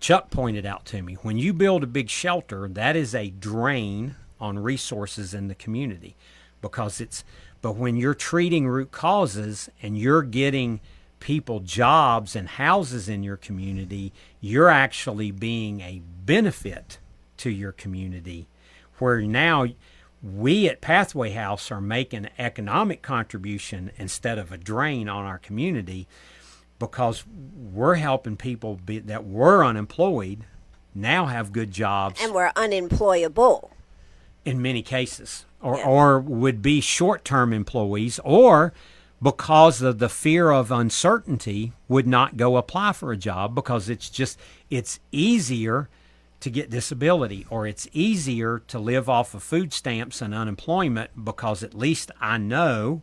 Chuck pointed out to me. When you build a big shelter, that is a drain on resources in the community, but when you're treating root causes and you're getting people jobs and houses in your community, you're actually being a benefit to your community, where now we at Pathway House are making an economic contribution instead of a drain on our community, because we're helping people that were unemployed now have good jobs. And we're unemployable. In many cases. Or would be short-term employees, or because of the fear of uncertainty would not go apply for a job, because it's easier to get disability, or it's easier to live off of food stamps and unemployment, because at least I know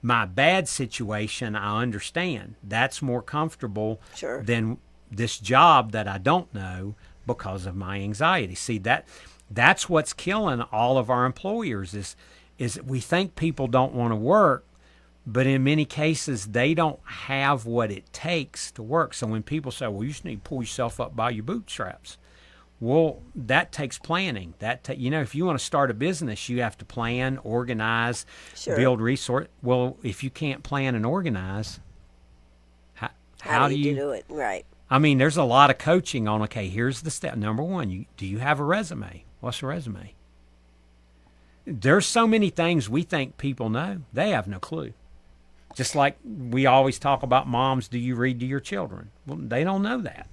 my bad situation, I understand. That's more comfortable than this job that I don't know because of my anxiety. See, that's what's killing all of our employers is we think people don't want to work, but in many cases they don't have what it takes to work. So when people say, well, you just need to pull yourself up by your bootstraps, well, that takes planning. If you want to start a business, you have to plan, organize, build resource. Well, if you can't plan and organize, how do you do it? Right. I mean, there's a lot of coaching on, okay, here's the step. Number one, do you have a resume? What's a resume? There's so many things we think people know. They have no clue. Just like we always talk about moms, do you read to your children? Well, they don't know that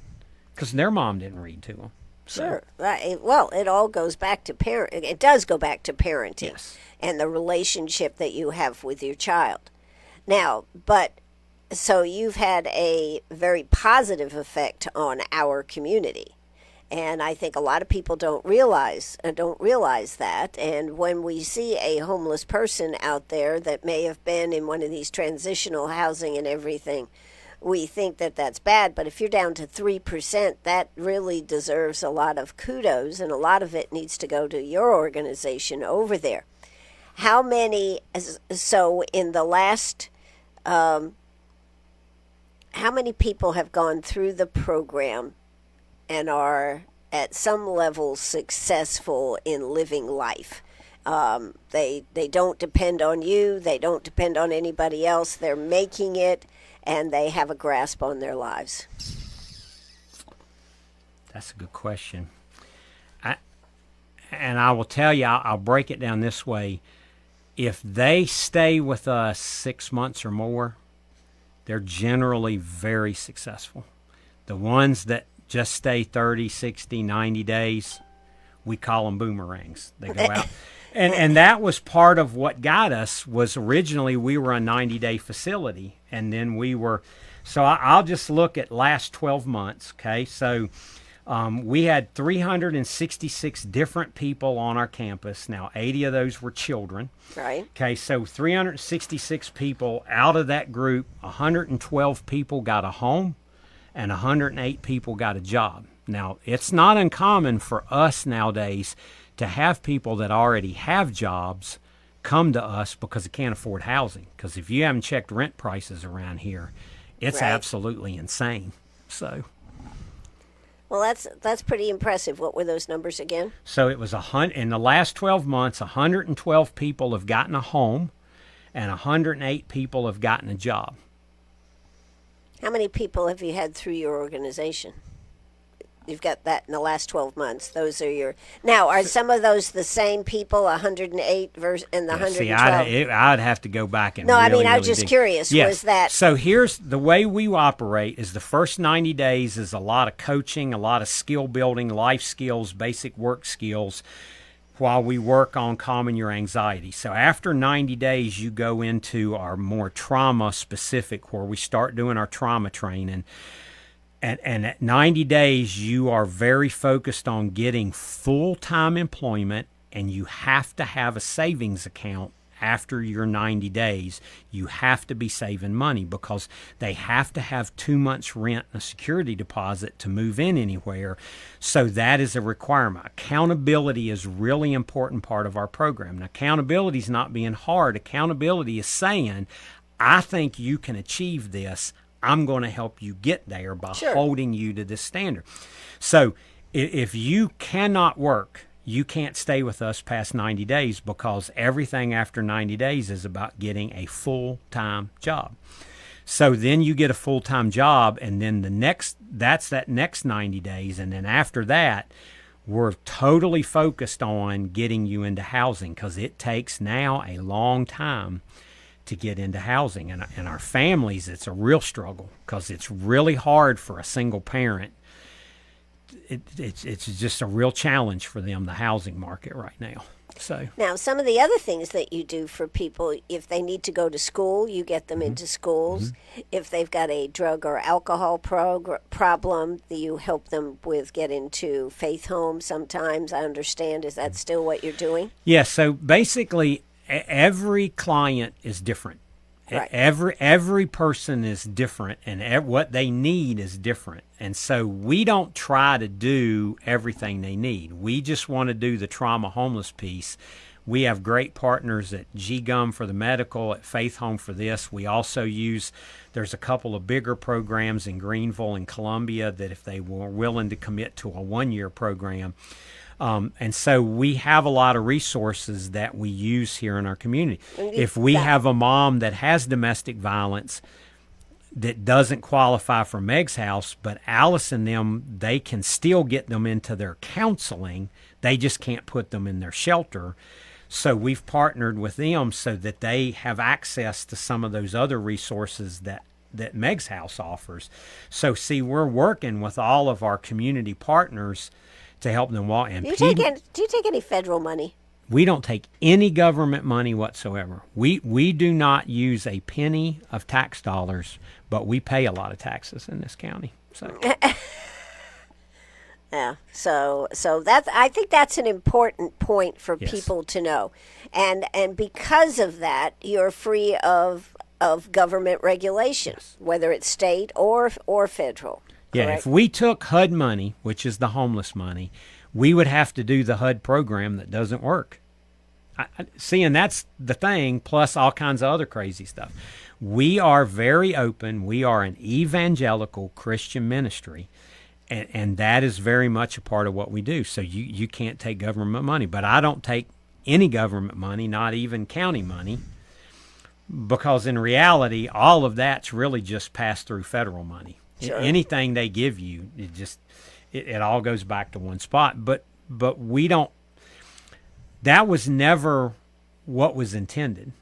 because their mom didn't read to them. So. Sure. Well, it all goes back to It does go back to parenting and the relationship that you have with your child. Now, so you've had a very positive effect on our community. And I think a lot of people don't realize that. And when we see a homeless person out there that may have been in one of these transitional housing and everything, we think that that's bad. But if you're down to 3%, that really deserves a lot of kudos, and a lot of it needs to go to your organization over there. How many? So in the last, how many people have gone through the program and are at some level successful in living life. They don't depend on you. They don't depend on anybody else. They're making it, and they have a grasp on their lives. That's a good question. I will tell you, I'll break it down this way. If they stay with us 6 months or more, they're generally very successful. The ones that just stay 30, 60, 90 days, we call them boomerangs. They go out. And that was part of what got us. Was originally we were a 90-day facility, and then we were, so I'll just look at last 12 months, okay? So we had 366 different people on our campus. Now, 80 of those were children. Right. Okay, so 366 people. Out of that group, 112 people got a home, and 108 people got a job. Now, it's not uncommon for us nowadays to have people that already have jobs come to us because they can't afford housing. Because if you haven't checked rent prices around here, it's Right. absolutely insane. So Well, that's pretty impressive. What were those numbers again? So it was in the last 12 months, 112 people have gotten a home, and 108 people have gotten a job. How many people have you had through your organization? You've got that in the last 12 months. Those are your... Now, are some of those the same people, 108 and the 112? See, I'd have to go back and No, really, I mean, I was really just dig. curious. Yes. Was that... So here's the way we operate is the first 90 days is a lot of coaching, a lot of skill building, life skills, basic work skills, while we work on calming your anxiety. So after 90 days, you go into our more trauma specific, where we start doing our trauma training. And at 90 days, you are very focused on getting full-time employment, and you have to have a savings account after your 90 days. You have to be saving money because they have to have 2 months' rent and a security deposit to move in anywhere. So that is a requirement. Accountability is a really important part of our program. Now, accountability is not being hard. Accountability is saying, I think you can achieve this. I'm going to help you get there by holding you to this standard. So if you cannot work, you can't stay with us past 90 days because everything after 90 days is about getting a full-time job. So then you get a full-time job, and then that's that next 90 days. And then after that, we're totally focused on getting you into housing because it takes now a long time to get into housing. And our families, it's a real struggle because it's really hard for a single parent. It's just a real challenge for them, the housing market right now. So now, some of the other things that you do for people, if they need to go to school, you get them into schools. If they've got a drug or alcohol problem, you help them with get into faith homes sometimes, I understand. Is that still what you're doing? yeah, so basically every client is different. Right. Every person is different, and what they need is different. And so we don't try to do everything they need. We just want to do the trauma homeless piece. We have great partners at G-Gum for the medical, at Faith Home for this. We also there's a couple of bigger programs in Greenville and Columbia that if they were willing to commit to a one-year program. And so we have a lot of resources that we use here in our community. If we have a mom that has domestic violence that doesn't qualify for Meg's House, but Alice and them, they can still get them into their counseling. They just can't put them in their shelter. So we've partnered with them so that they have access to some of those other resources that Meg's House offers. So see, we're working with all of our community partners to help them walk. And Do you take any federal money? we don't take any government money whatsoever. We do not use a penny of tax dollars, but we pay a lot of taxes in this county. So yeah, so that's, I think that's an important point for Yes. people to know, and because of that, you're free of government regulation, Yes. whether it's state or federal. yeah, Correct? if we took HUD money, which is the homeless money, we would have to do the HUD program that doesn't work. See, and that's the thing, plus all kinds of other crazy stuff. We are very open. We are an evangelical Christian ministry, And that is very much a part of what we do. So you can't take government money. But I don't take any government money, not even county money, because in reality, all of that's really just pass through federal money. Sure. Anything they give you, it all goes back to one spot. But we don't. That was never what was intended.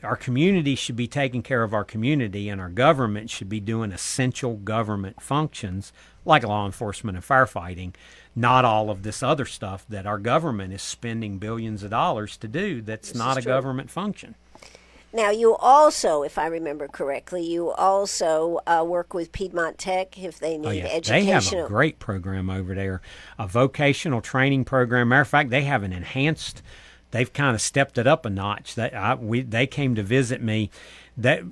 Our community should be taking care of our community, and our government should be doing essential government functions like law enforcement and firefighting, not all of this other stuff that our government is spending billions of dollars to do that's not a government function. Now, you also, if I remember correctly, you also work with Piedmont Tech if they need educational. They have a great program over there, a vocational training program. Matter of fact, they have an enhanced. They've kind of stepped it up a notch. They came to visit me.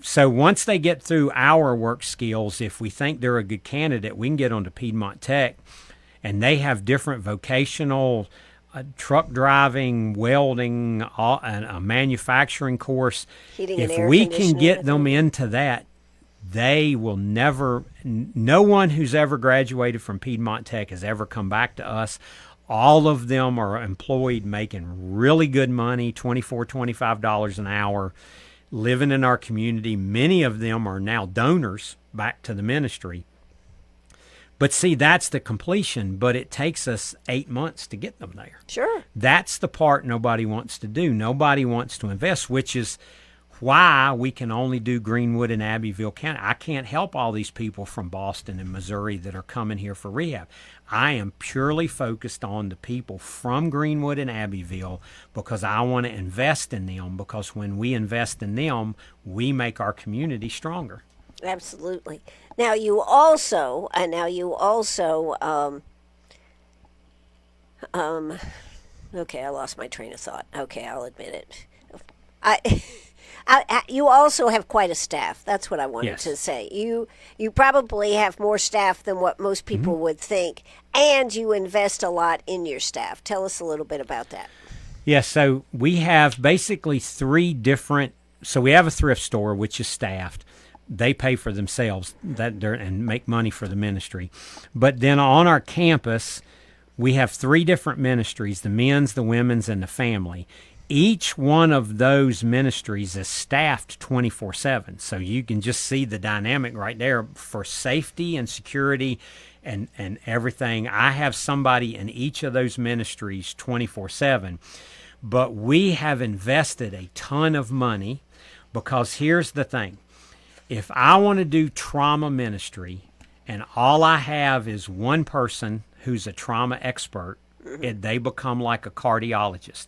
So once they get through our work skills, if we think they're a good candidate, we can get onto Piedmont Tech, and they have different vocational. Truck driving, welding, and a manufacturing course. Heating if and air we can conditioning, get them into that, they will never. No one who's ever graduated from Piedmont Tech has ever come back to us. All of them are employed, making really good money, $24, $25 an hour, living in our community. Many of them are now donors back to the ministry. But see, that's the completion, but it takes us 8 months to get them there. Sure. That's the part nobody wants to do. Nobody wants to invest, which is why we can only do Greenwood and Abbeville County. I can't help all these people from Boston and Missouri that are coming here for rehab. I am purely focused on the people from Greenwood and Abbeville because I want to invest in them, because when we invest in them, we make our community stronger. Absolutely. Now you also, okay, I lost my train of thought. Okay, I'll admit it. You also have quite a staff. That's what I wanted to say. You probably have more staff than what most people would think, and you invest a lot in your staff. Tell us a little bit about that. Yes, so we have basically three different. So we have a thrift store which is staffed. They pay for themselves and make money for the ministry. But then on our campus, we have three different ministries: the men's, the women's, and the family. Each one of those ministries is staffed 24/7. So you can just see the dynamic right there for safety and security and everything. I have somebody in each of those ministries 24/7. But we have invested a ton of money because here's the thing. If I want to do trauma ministry and all I have is one person who's a trauma expert, they become like a cardiologist.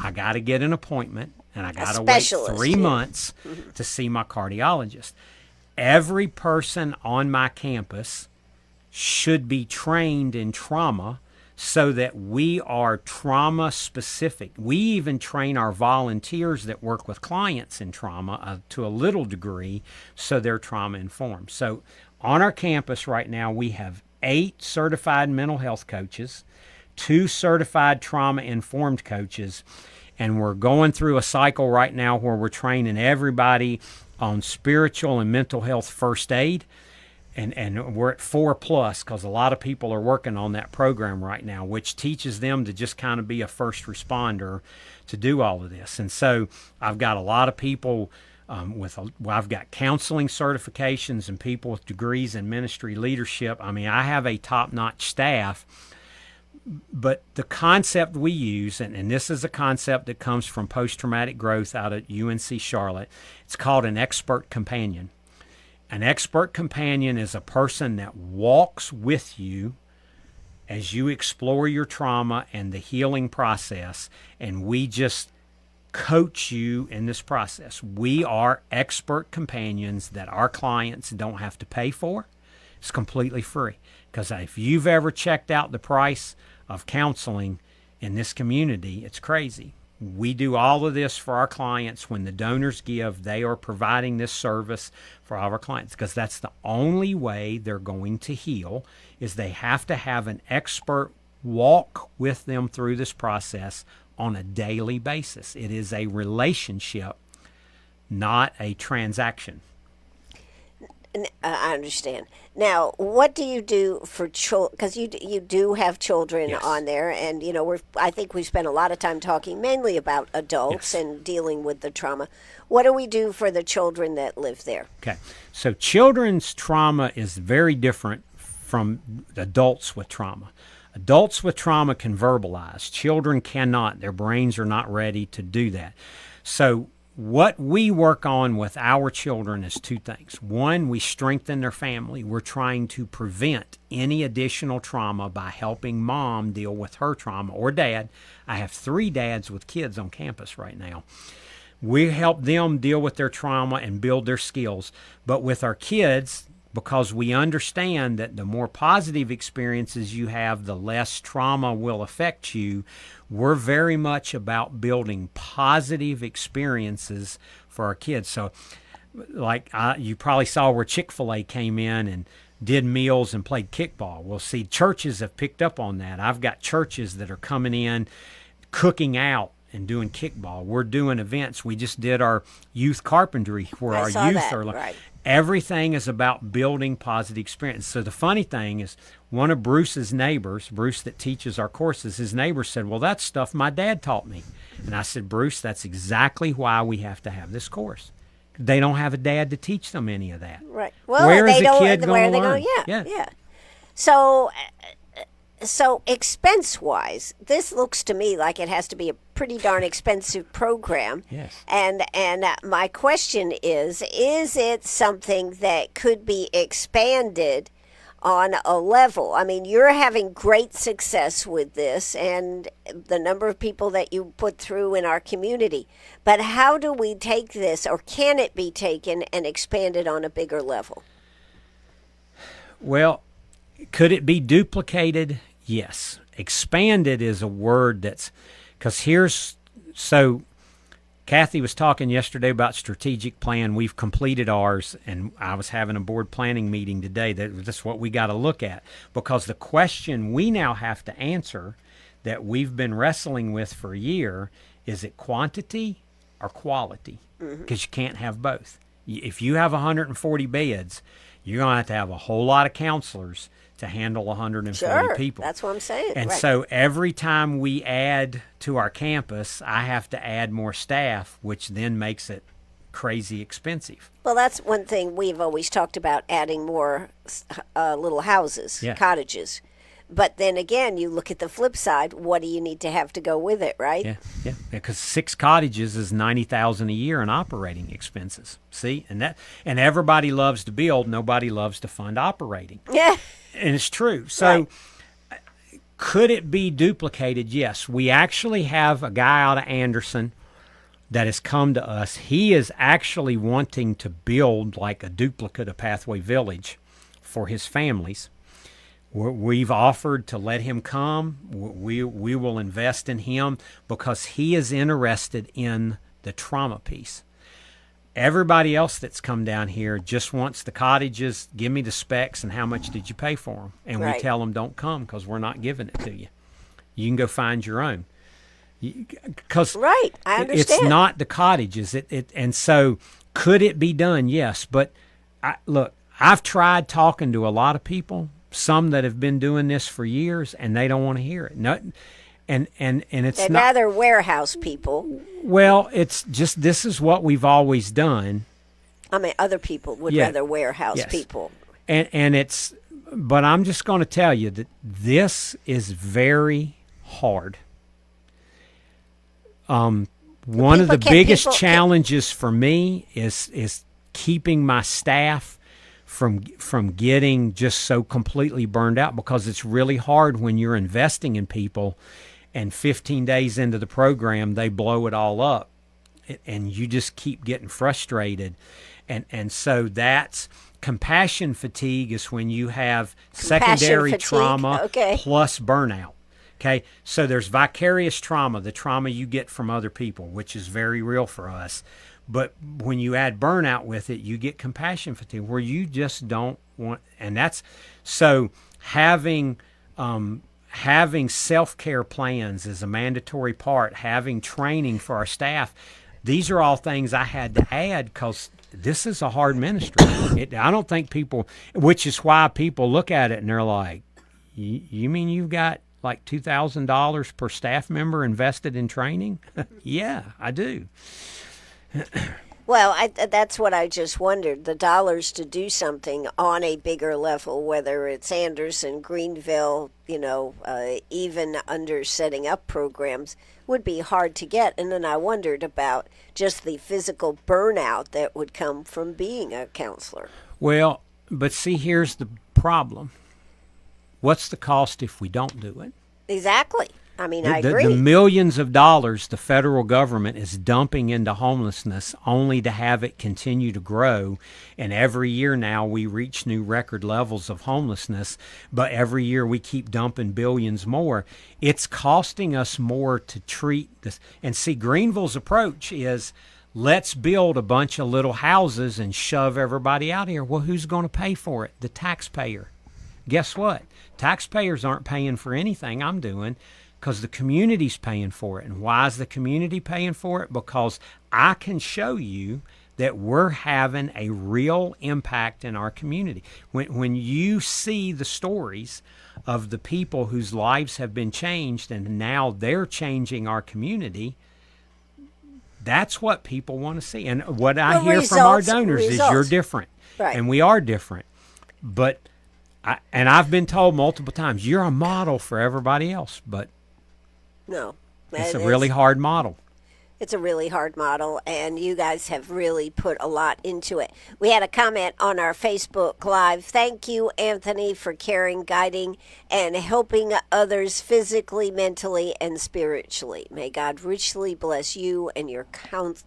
I got to get an appointment, and I got to wait 3 months to see my cardiologist. Every person on my campus should be trained in trauma so that we are trauma specific. We even train our volunteers that work with clients in trauma to a little degree so they're trauma informed. So on our campus right now, we have 8 certified mental health coaches, 2 certified trauma informed coaches, and we're going through a cycle right now where we're training everybody on spiritual and mental health first aid. And we're at 4+ because a lot of people are working on that program right now, which teaches them to just kind of be a first responder to do all of this. And so I've got a lot of people I've got counseling certifications and people with degrees in ministry leadership. I mean, I have a top-notch staff. But the concept we use, and this is a concept that comes from post-traumatic growth out at UNC Charlotte, it's called an expert companion. An expert companion is a person that walks with you as you explore your trauma and the healing process, and we just coach you in this process. We are expert companions that our clients don't have to pay for. It's completely free. Because if you've ever checked out the price of counseling in this community, it's crazy. We do all of this for our clients. When the donors give, they are providing this service for all of our clients because that's the only way they're going to heal is they have to have an expert walk with them through this process on a daily basis. It is a relationship, not a transaction. I understand. Now, what do you do for children? Because you do have children Yes. on there, and I think we spent a lot of time talking mainly about adults Yes. and dealing with the trauma. What do we do for the children that live there? Okay. So children's trauma is very different from adults with trauma. Adults with trauma can verbalize. Children cannot. Their brains are not ready to do that. So what we work on with our children is two things. One, we strengthen their family. We're trying to prevent any additional trauma by helping mom deal with her trauma, or dad. I have 3 dads with kids on campus right now. We help them deal with their trauma and build their skills. But with our kids, because we understand that the more positive experiences you have, the less trauma will affect you, we're very much about building positive experiences for our kids. So, you probably saw where Chick-fil-A came in and did meals and played kickball. Well, see, churches have picked up on that. I've got churches that are coming in, cooking out, and doing kickball. We're doing events. We just did our youth carpentry where I our saw youth that, are right. Everything is about building positive experience. So the funny thing is, one of Bruce's neighbors, Bruce that teaches our courses, his neighbor said, "Well, that's stuff my dad taught me." And I said, "Bruce, that's exactly why we have to have this course. They don't have a dad to teach them any of that." Right. Well, Where is they a don't. kid Where going to they learn? go? Yeah. So expense-wise, this looks to me like it has to be a pretty darn expensive program. Yes. And my question is it something that could be expanded on a level? I mean, you're having great success with this and the number of people that you put through in our community. But how do we take this, or can it be taken and expanded on a bigger level? Well, could it be duplicated? Yes. Expanded is a word that's, because Kathy was talking yesterday about strategic plan. We've completed ours, and I was having a board planning meeting today. That's what we got to look at, because the question we now have to answer that we've been wrestling with for a year is it quantity or quality? Because you can't have both. If you have 140 beds, you're going to have a whole lot of counselors to handle 140 people. That's what I'm saying. And right. so every time we add to our campus, I have to add more staff, which then makes it crazy expensive. Well, that's one thing we've always talked about, adding more little houses, Yeah. cottages. But then again, you look at the flip side. What do you need to have to go with it, right? Yeah, because 6 cottages is $90,000 a year in operating expenses. See, and everybody loves to build, nobody loves to fund operating. Yeah. And it's true. So could it be duplicated? Yes. We actually have a guy out of Anderson that has come to us. He is actually wanting to build like a duplicate of Pathway Village for his families. We've offered to let him come. We will invest in him because he is interested in the trauma piece. Everybody else that's come down here just wants the cottages. Give me the specs and how much did you pay for them? And we tell them don't come because we're not giving it to you. You can go find your own. Because I understand. It's not the cottages. And so could it be done? Yes. But look, I've tried talking to a lot of people, some that have been doing this for years, and they don't want to hear it. No, and it's They'd not rather warehouse people. Well, it's just this is what we've always done. I mean, other people would rather warehouse people. And it's, but I'm just going to tell you that this is very hard. One of the biggest challenges for me is keeping my staff from getting just so completely burned out, because it's really hard when you're investing in people and 15 days into the program, they blow it all up and you just keep getting frustrated. And so that's compassion fatigue, is when you have secondary trauma plus burnout. Okay, so there's vicarious trauma, the trauma you get from other people, which is very real for us. But when you add burnout with it, you get compassion fatigue, where you just don't want, and that's, so having self-care plans is a mandatory part, having training for our staff. these are all things I had to add because this is a hard ministry. I don't think people, which is why people look at it and they're like, you mean you've got like $2,000 per staff member invested in training? Yeah, I do. Well, that's what I just wondered. The dollars to do something on a bigger level, whether it's Anderson, Greenville, even under setting up programs, would be hard to get. And then I wondered about just the physical burnout that would come from being a counselor. Well, but see, here's the problem. What's the cost if we don't do it? Exactly. I mean, I agree. The millions of dollars the federal government is dumping into homelessness only to have it continue to grow. And every year now we reach new record levels of homelessness, but every year we keep dumping billions more. It's costing us more to treat this. And see, Greenville's approach is, let's build a bunch of little houses and shove everybody out here. Well, who's going to pay for it? The taxpayer. Guess what? Taxpayers aren't paying for anything I'm doing, because the community's paying for it. And why is the community paying for it? Because I can show you that we're having a real impact in our community. When you see the stories of the people whose lives have been changed and now they're changing our community, that's what people want to see. And what I hear from our donors is you're different. Right. And we are different. But I've been told multiple times, you're a model for everybody else, but no, it's a really hard model. It's a really hard model, and you guys have really put a lot into it. We had a comment on our Facebook Live. Thank you, Anthony, for caring, guiding, and helping others physically, mentally, and spiritually. May God richly bless you and your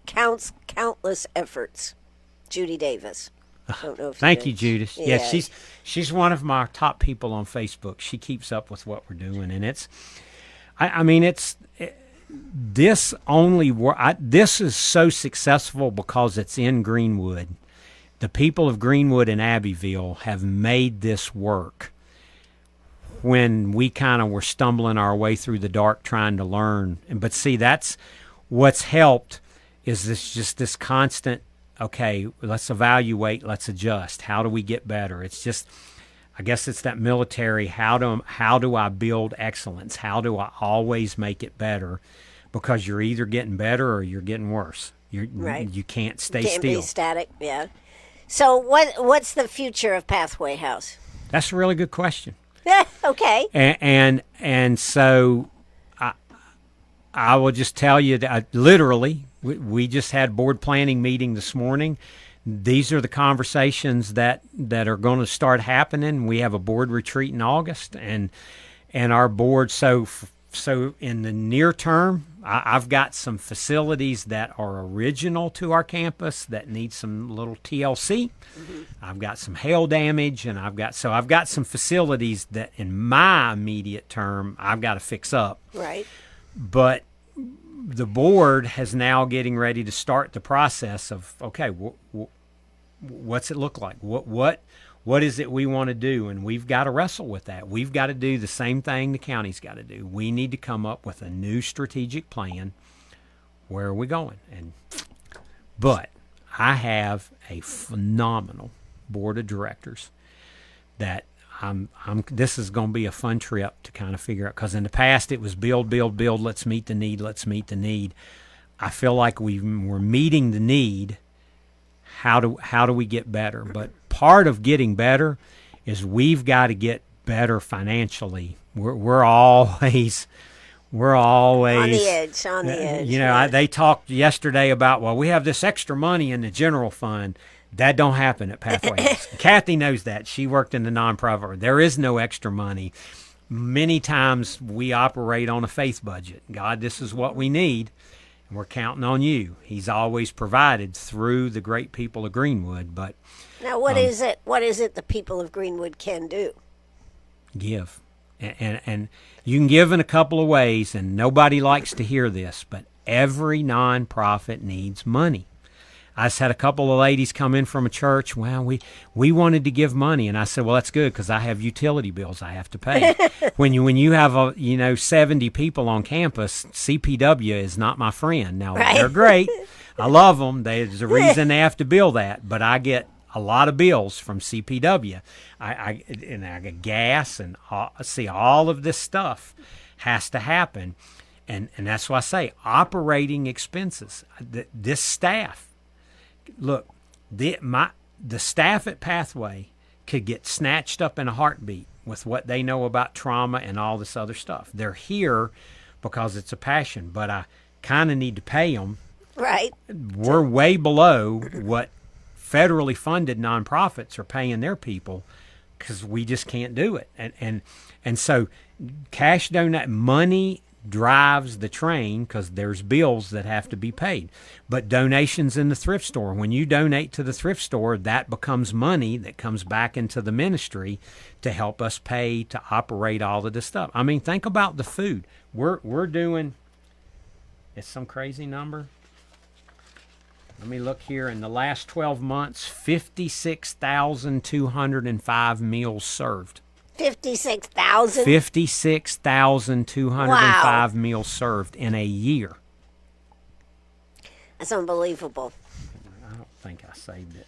countless efforts. Judy Davis. Don't know if Thank you, Judith. Yeah, she's one of my top people on Facebook. She keeps up with what we're doing, and this is so successful because it's in Greenwood. The people of Greenwood and Abbeville have made this work when we kind of were stumbling our way through the dark trying to learn. But see, that's what's helped is this constant, okay, let's evaluate, let's adjust. How do we get better? It's just, I guess it's that military, how do I build excellence? How do I always make it better? Because you're either getting better or you're getting worse. Right. You can't stay still. Can't be static, yeah. So what's the future of Pathway House? That's a really good question. Okay. And so I will just tell you that literally we just had board planning meeting this morning. These are the conversations that are going to start happening. We have a board retreat in August, and our board. So in the near term, I've got some facilities that are original to our campus that need some little TLC. Mm-hmm. I've got some hail damage, and I've got some facilities that in my immediate term I've got to fix up. Right. But the board has now getting ready to start the process of, okay, what's it look like? What is it we want to do? And we've got to wrestle with that. We've got to do the same thing the county's got to do. We need to come up with a new strategic plan. Where are we going? But I have a phenomenal board of directors that this is going to be a fun trip to kind of figure out, because in the past it was build, let's meet the need. I feel like we're meeting the need. How do we get better? But part of getting better is we've got to get better financially. We're always on the edge. They talked yesterday about, well, we have this extra money in the general fund. That don't happen at Pathway House. Kathy knows that. She worked in the nonprofit. There is no extra money. Many times we operate on a faith budget. God, this is what we need, and we're counting on you. He's always provided through the great people of Greenwood. But now, what is it? What is it the people of Greenwood can do? Give, and you can give in a couple of ways. And nobody likes to hear this, but every nonprofit needs money. I just had a couple of ladies come in from a church. Well, we wanted to give money, and I said, well, that's good because I have utility bills I have to pay. when you have 70 people on campus, CPW is not my friend. Now They're great. I love them. There's a reason they have to bill that, but I get a lot of bills from CPW. I get gas and see all of this stuff has to happen, and that's why I say operating expenses. This staff, look, the staff at Pathway could get snatched up in a heartbeat with what they know about trauma and all this other stuff. They're here because it's a passion, but I kind of need to pay them. Right. We're way below what federally funded nonprofits are paying their people because we just can't do it. And so cash donate money drives the train because there's bills that have to be paid. But donations in the thrift store, when you donate to the thrift store, that becomes money that comes back into the ministry to help us pay to operate all of this stuff. I mean, think about the food. We're doing, it's some crazy number. Let me look here. In the last 12 months, 56,205 meals served. 56,000? 56,205 meals served in a year. That's unbelievable. I don't think I saved it.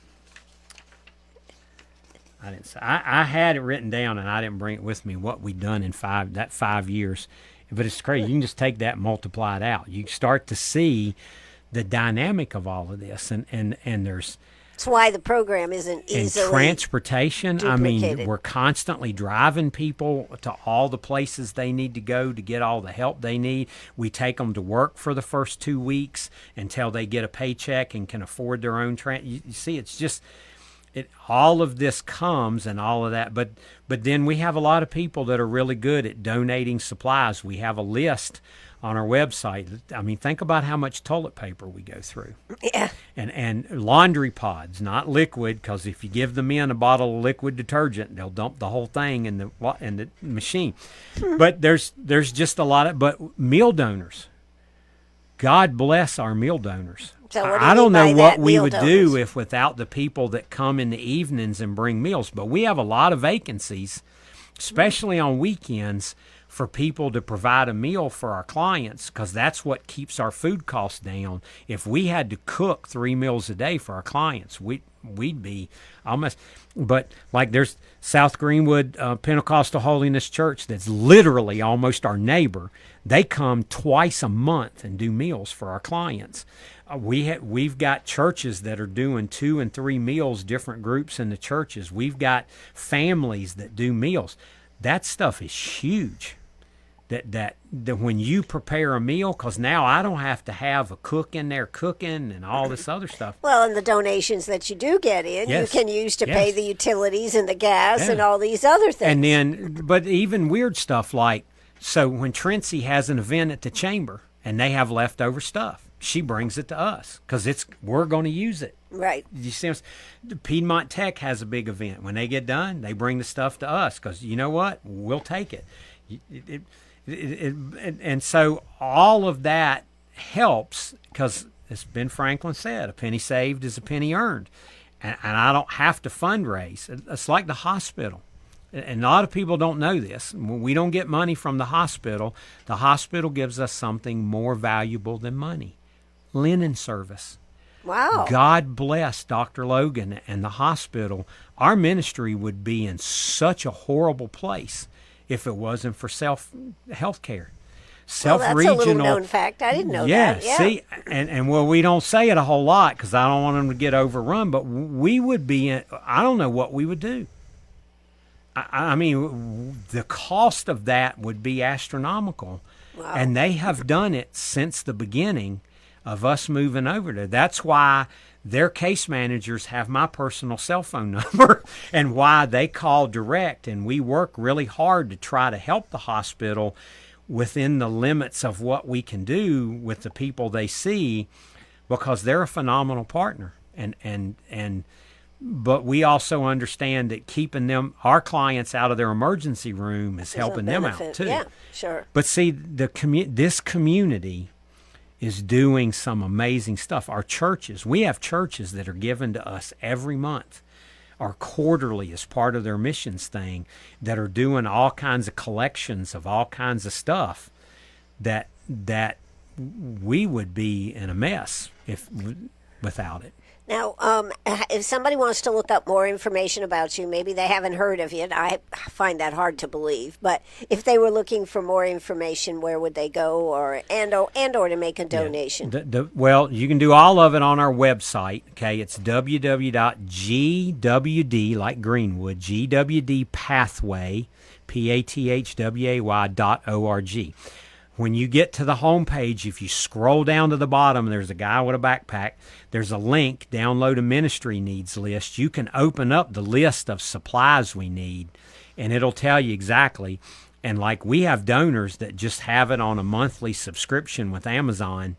I didn't say. I had it written down, and I didn't bring it with me, what we'd done in 5 years. But it's crazy. You can just take that and multiply it out. You start to see the dynamic of all of this, and there's... That's why the program isn't easily and transportation, duplicated. I mean, we're constantly driving people to all the places they need to go to get all the help they need. We take them to work for the first 2 weeks until they get a paycheck and can afford their own you see, it's just... all of this comes and all of that, but then we have a lot of people that are really good at donating supplies. We have a list on our website. I mean, think about how much toilet paper we go through. Yeah. And laundry pods, not liquid, because if you give the men a bottle of liquid detergent, they'll dump the whole thing in the machine. But there's just a lot of, but meal donors. God bless our meal donors. So what do I you don't mean know by what that, we meal would donors? do if without the people that come in the evenings and bring meals. But we have a lot of vacancies, especially on weekends, for people to provide a meal for our clients, because that's what keeps our food costs down. If we had to cook 3 meals a day for our clients, we'd be almost. But like there's South Greenwood Pentecostal Holiness Church that's literally almost our neighbor. They come twice a month and do meals for our clients. We've got churches that are doing 2 and 3 meals, different groups in the churches. We've got families that do meals. That stuff is huge. That when you prepare a meal, because now I don't have to have a cook in there cooking and all this other stuff. Well, and the donations that you do get in, Yes. you can use to Yes. pay the utilities and the gas Yeah. and all these other things. And then, but even weird stuff like, so when Trincy has an event at the chamber and they have leftover stuff, she brings it to us because we're going to use it. Right. You see, Piedmont Tech has a big event. When they get done, they bring the stuff to us because you know what? We'll take it. And so all of that helps because, as Ben Franklin said, a penny saved is a penny earned. And I don't have to fundraise. It's like the hospital. And a lot of people don't know this. When we don't get money from the hospital gives us something more valuable than money. Linen service. Wow. God bless Dr. Logan and the hospital. Our ministry would be in such a horrible place if it wasn't for health care. Well, that's a little known fact. I didn't know that. Yeah. See, and well, we don't say it a whole lot because I don't want them to get overrun, but we would be in, I don't know what we would do. I mean, the cost of that would be astronomical. Wow. And they have done it since the beginning of us moving over there. That's why their case managers have my personal cell phone number and why they call direct. And we work really hard to try to help the hospital within the limits of what we can do with the people they see, because they're a phenomenal partner. But we also understand that keeping our clients out of their emergency room is helping them out too. Yeah, sure. But see, this community is doing some amazing stuff. Our churches, we have churches that are given to us every month or quarterly as part of their missions thing that are doing all kinds of collections of all kinds of stuff that we would be in a mess without it. Now, if somebody wants to look up more information about you, maybe they haven't heard of you. And I find that hard to believe. But if they were looking for more information, where would they go, or to make a donation? Yeah. Well, you can do all of it on our website. Okay, it's www.gwd, like Greenwood, gwdpathway, pathway.org. When you get to the homepage, if you scroll down to the bottom, there's a guy with a backpack. There's a link, download a ministry needs list. You can open up the list of supplies we need, and it'll tell you exactly. And like, we have donors that just have it on a monthly subscription with Amazon,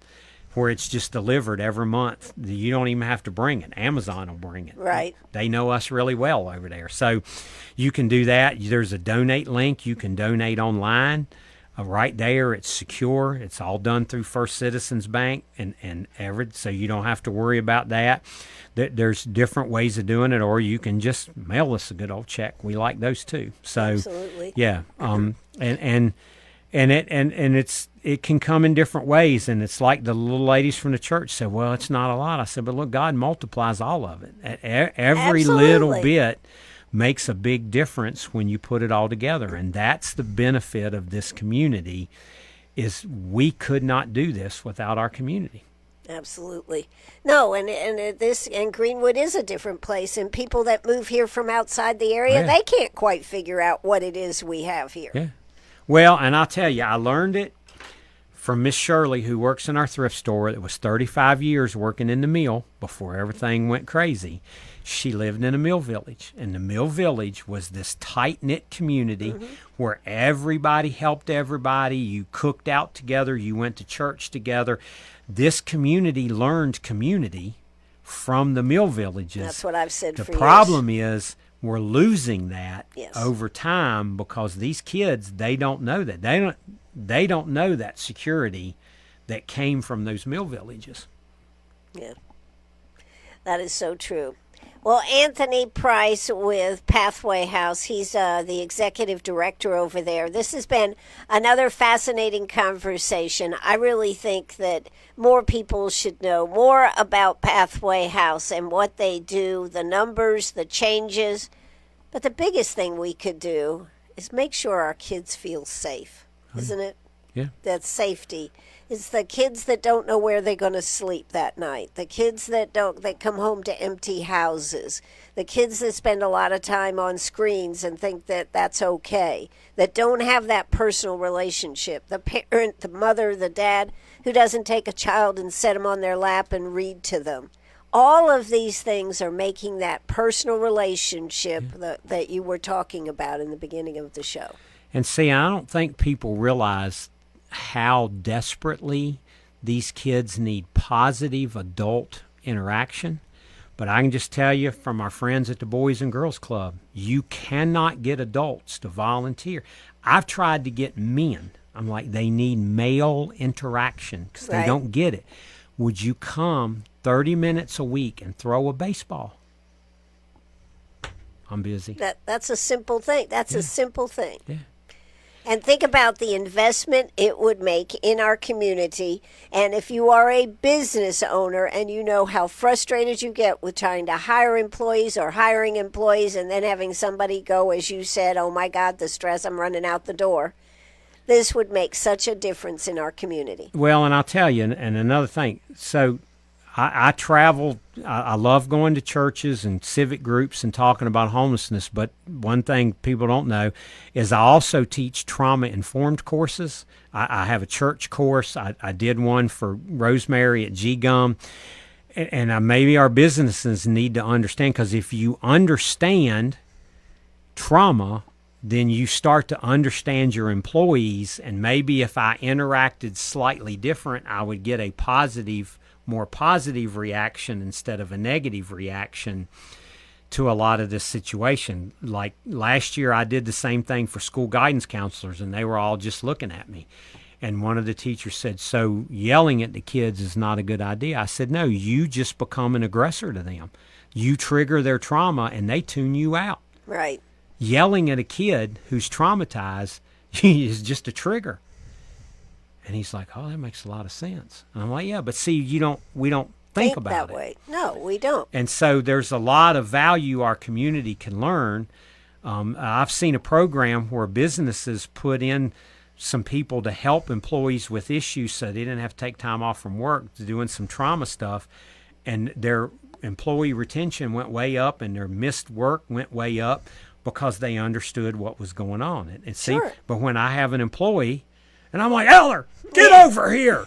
where it's just delivered every month. You don't even have to bring it. Amazon will bring it. Right. They know us really well over there. So you can do that. There's a donate link. You can donate online. Right there, it's secure. It's all done through First Citizens Bank and Everett, so you don't have to worry about that. There's different ways of doing it, or you can just mail us a good old check. We like those too. So, absolutely. Yeah. It can come in different ways, and it's like the little ladies from the church said, well, it's not a lot. I said, but look, God multiplies all of it. Every Absolutely. little bit makes a big difference when you put it all together. And that's the benefit of this community, is we could not do this without our community. Absolutely. No, and Greenwood is a different place, and people that move here from outside the area, they can't quite figure out what it is we have here. Yeah. Well, and I'll tell you, I learned it from Miss Shirley, who works in our thrift store. That was 35 years working in the mill before everything went crazy. She lived in a mill village, and the mill village was this tight-knit community where everybody helped everybody. You cooked out together. You went to church together. This community learned community from the mill villages. That's what I've said for years. The problem is we're losing that Yes. over time, because these kids, they don't know that. They don't know that security that came from those mill villages. Yeah, that is so true. Well, Anthony Price with Pathway House, he's the executive director over there. This has been another fascinating conversation. I really think that more people should know more about Pathway House and what they do, the numbers, the changes. But the biggest thing we could do is make sure our kids feel safe, isn't it? Yeah. That's safety. It's the kids that don't know where they're going to sleep that night. The kids that come home to empty houses. The kids that spend a lot of time on screens and think that that's okay. That don't have that personal relationship. The parent, the mother, the dad who doesn't take a child and set them on their lap and read to them. All of these things are making that personal relationship that you were talking about in the beginning of the show. And see, I don't think people realize how desperately these kids need positive adult interaction. But I can just tell you from our friends at the Boys and Girls Club, you cannot get adults to volunteer. I've tried to get men. I'm like, they need male interaction because they don't get it. Would you come 30 minutes a week and throw a baseball? I'm busy. That's a simple thing. That's a simple thing. Yeah. And think about the investment it would make in our community. And if you are a business owner and you know how frustrated you get with trying to hire employees or hiring employees and then having somebody go, as you said, oh my God, the stress, I'm running out the door. This would make such a difference in our community. Well, and I'll tell you, and another thing, so I travel. I love going to churches and civic groups and talking about homelessness, but one thing people don't know is I also teach trauma-informed courses. I have a church course. I did one for Rosemary at G-Gum, and maybe our businesses need to understand, because if you understand trauma, then you start to understand your employees, and maybe if I interacted slightly different, I would get a more positive reaction instead of a negative reaction to a lot of this situation. Like last year, I did the same thing for school guidance counselors, and they were all just looking at me. And one of the teachers said, so yelling at the kids is not a good idea. I said, no, you just become an aggressor to them. You trigger their trauma, and they tune you out. Right. Yelling at a kid who's traumatized is just a trigger. And he's like, oh, that makes a lot of sense. And I'm like, yeah, but see, we don't think about that it. way. No, we don't. And so there's a lot of value our community can learn. I've seen a program where businesses put in some people to help employees with issues so they didn't have to take time off from work, doing some trauma stuff, and their employee retention went way up and their missed work went way up because they understood what was going on. And see, Sure. But when I have an employee, and I'm like, Eller, get over here.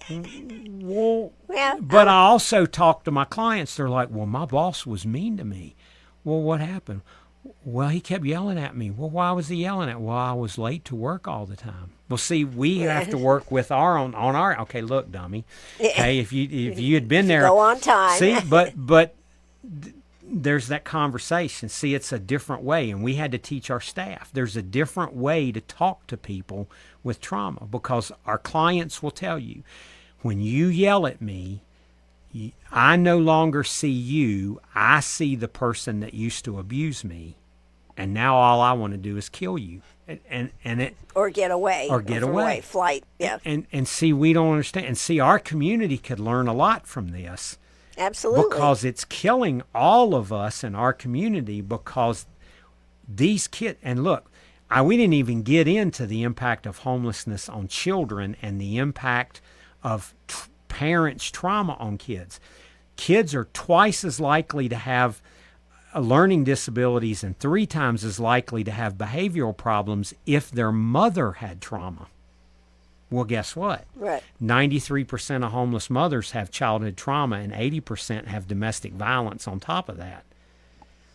Well, but I also talk to my clients. They're like, well, my boss was mean to me. Well, what happened? Well, he kept yelling at me. Well, why was he yelling at me? Well, I was late to work all the time. Well, see, we have to work with our own on our. Okay, look, dummy. Okay, if you had been there, go on time. See, but there's that conversation. See, it's a different way, and we had to teach our staff. There's a different way to talk to people with trauma because our clients will tell you, when you yell at me, I no longer see you. I see the person that used to abuse me, and now all I want to do is kill you, and it or get away, flight, yeah. And see, we don't understand. And see, our community could learn a lot from this. Absolutely, because it's killing all of us in our community. Because these kids, and look, we didn't even get into the impact of homelessness on children and the impact of parents' trauma on kids. Kids are twice as likely to have learning disabilities and 3 times as likely to have behavioral problems if their mother had trauma. Well, guess what? Right. 93% of homeless mothers have childhood trauma and 80% have domestic violence on top of that.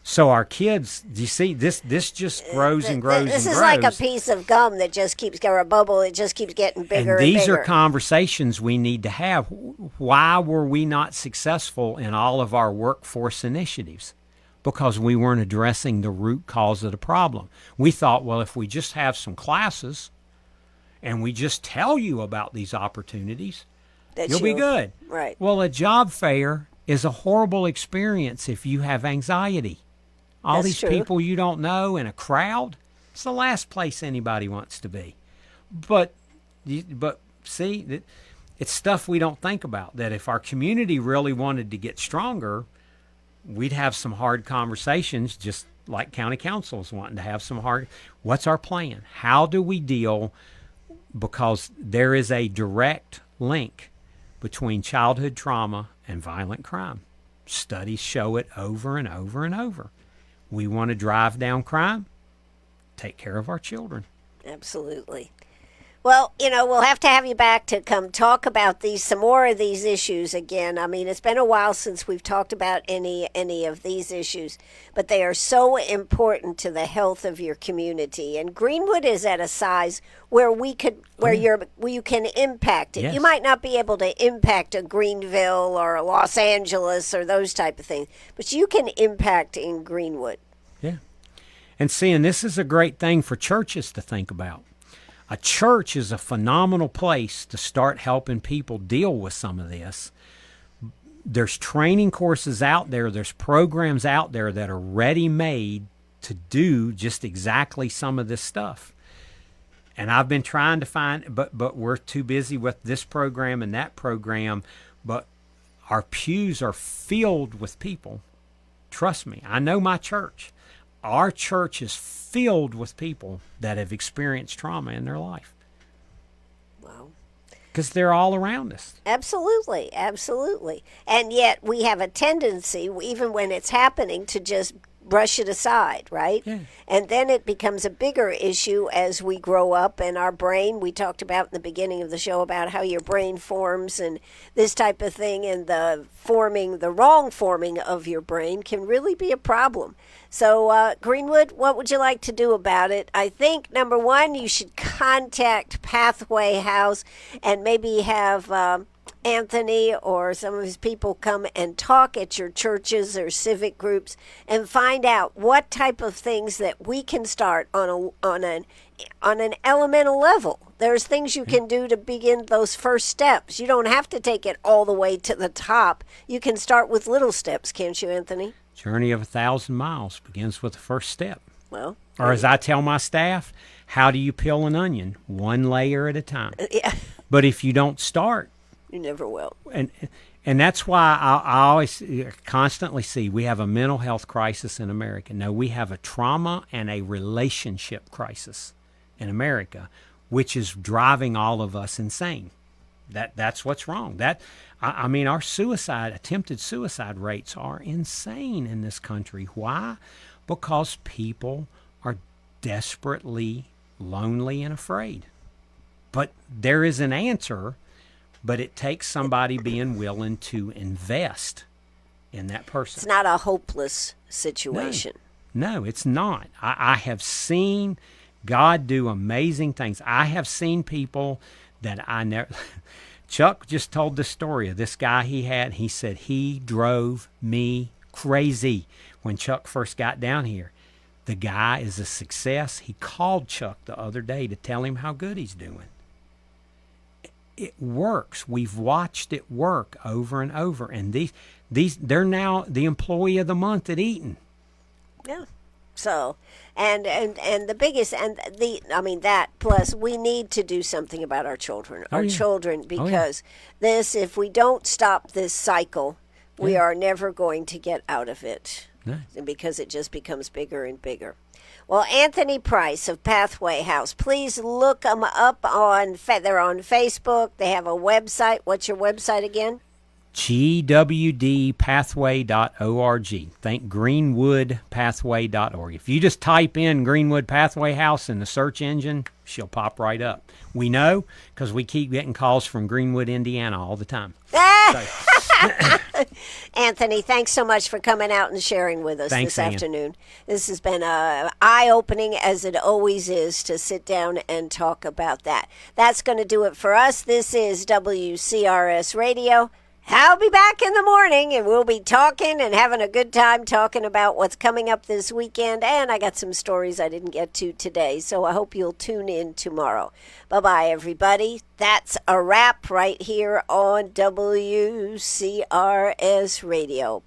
So our kids, do you see, this just grows and grows and grows. This is like a piece of gum that just keeps, or a bubble, it just keeps getting bigger and bigger. And these are conversations we need to have. Why were we not successful in all of our workforce initiatives? Because we weren't addressing the root cause of the problem. We thought, well, if we just have some classes and we just tell you about these opportunities, you'll be good. Right. Well, a job fair is a horrible experience if you have anxiety. All That's these true. people you don't know in a crowd, it's the last place anybody wants to be. But see, it's stuff we don't think about, that if our community really wanted to get stronger, we'd have some hard conversations, just like county councils wanting to have some hard. What's our plan? How do we deal? Because there is a direct link between childhood trauma and violent crime. Studies show it over and over and over. We want to drive down crime, take care of our children. Absolutely. Well, we'll have to have you back to come talk about some more of these issues again. I mean, it's been a while since we've talked about any of these issues, but they are so important to the health of your community. And Greenwood is at a size where where you can impact it. Yes. You might not be able to impact a Greenville or a Los Angeles or those type of things, but you can impact in Greenwood. Yeah. And seeing this is a great thing for churches to think about. A church is a phenomenal place to start helping people deal with some of this. There's training courses out there. There's programs out there that are ready-made to do just exactly some of this stuff. And I've been trying to find, but we're too busy with this program and that program. But our pews are filled with people. Trust me, I know my church. Our church is filled with people that have experienced trauma in their life. Wow. Because they're all around us. Absolutely, absolutely. And yet we have a tendency, even when it's happening, to just brush it aside, right? Yeah. And then it becomes a bigger issue as we grow up, and our brain, we talked about in the beginning of the show about how your brain forms and this type of thing, and the wrong forming of your brain can really be a problem. So, Greenwood, what would you like to do about it? I think, number one, you should contact Pathway House and maybe have Anthony or some of his people come and talk at your churches or civic groups and find out what type of things that we can start on an elemental level. There's things you can do to begin those first steps. You don't have to take it all the way to the top. You can start with little steps, can't you, Anthony? Journey of 1,000 miles begins with the first step. Well, or as I tell my staff, how do you peel an onion? One layer at a time. Yeah. But if you don't start, You never will. and that's why I always constantly see we have a mental health crisis in America. No, we have a trauma and a relationship crisis in America, which is driving all of us insane. That's what's wrong. I mean, our attempted suicide rates are insane in this country. Why? Because people are desperately lonely and afraid. But there is an answer, but it takes somebody being willing to invest in that person. It's not a hopeless situation. No, it's not. I have seen God do amazing things. I have seen people that I never... Chuck just told the story of this guy he had. He said he drove me crazy when Chuck first got down here. The guy is a success. He called Chuck the other day to tell him how good he's doing. It works. We've watched it work over and over. And they're now the employee of the month at Eaton. Yeah. So, and the biggest, that plus we need to do something about our children. Children, because if we don't stop this cycle, we are never going to get out of it. No. Because it just becomes bigger and bigger. Well, Anthony Price of Pathway House, please look them up they're on Facebook. They have a website. What's your website again? gwdpathway.org. Think greenwoodpathway.org. If you just type in Greenwood Pathway House in the search engine, she'll pop right up. We know because we keep getting calls from Greenwood, Indiana all the time. Anthony, thanks so much for coming out and sharing with us this afternoon. This has been eye-opening, as it always is, to sit down and talk about that. That's going to do it for us. This is WCRS Radio. I'll be back in the morning, and we'll be talking and having a good time talking about what's coming up this weekend. And I got some stories I didn't get to today, so I hope you'll tune in tomorrow. Bye-bye, everybody. That's a wrap right here on WCRS Radio.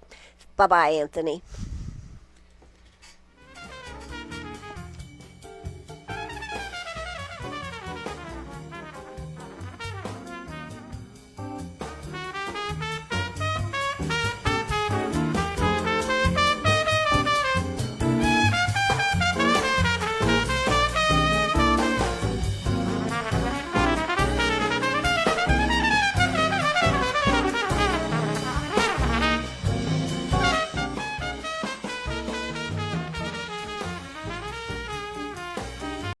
Bye-bye, Anthony.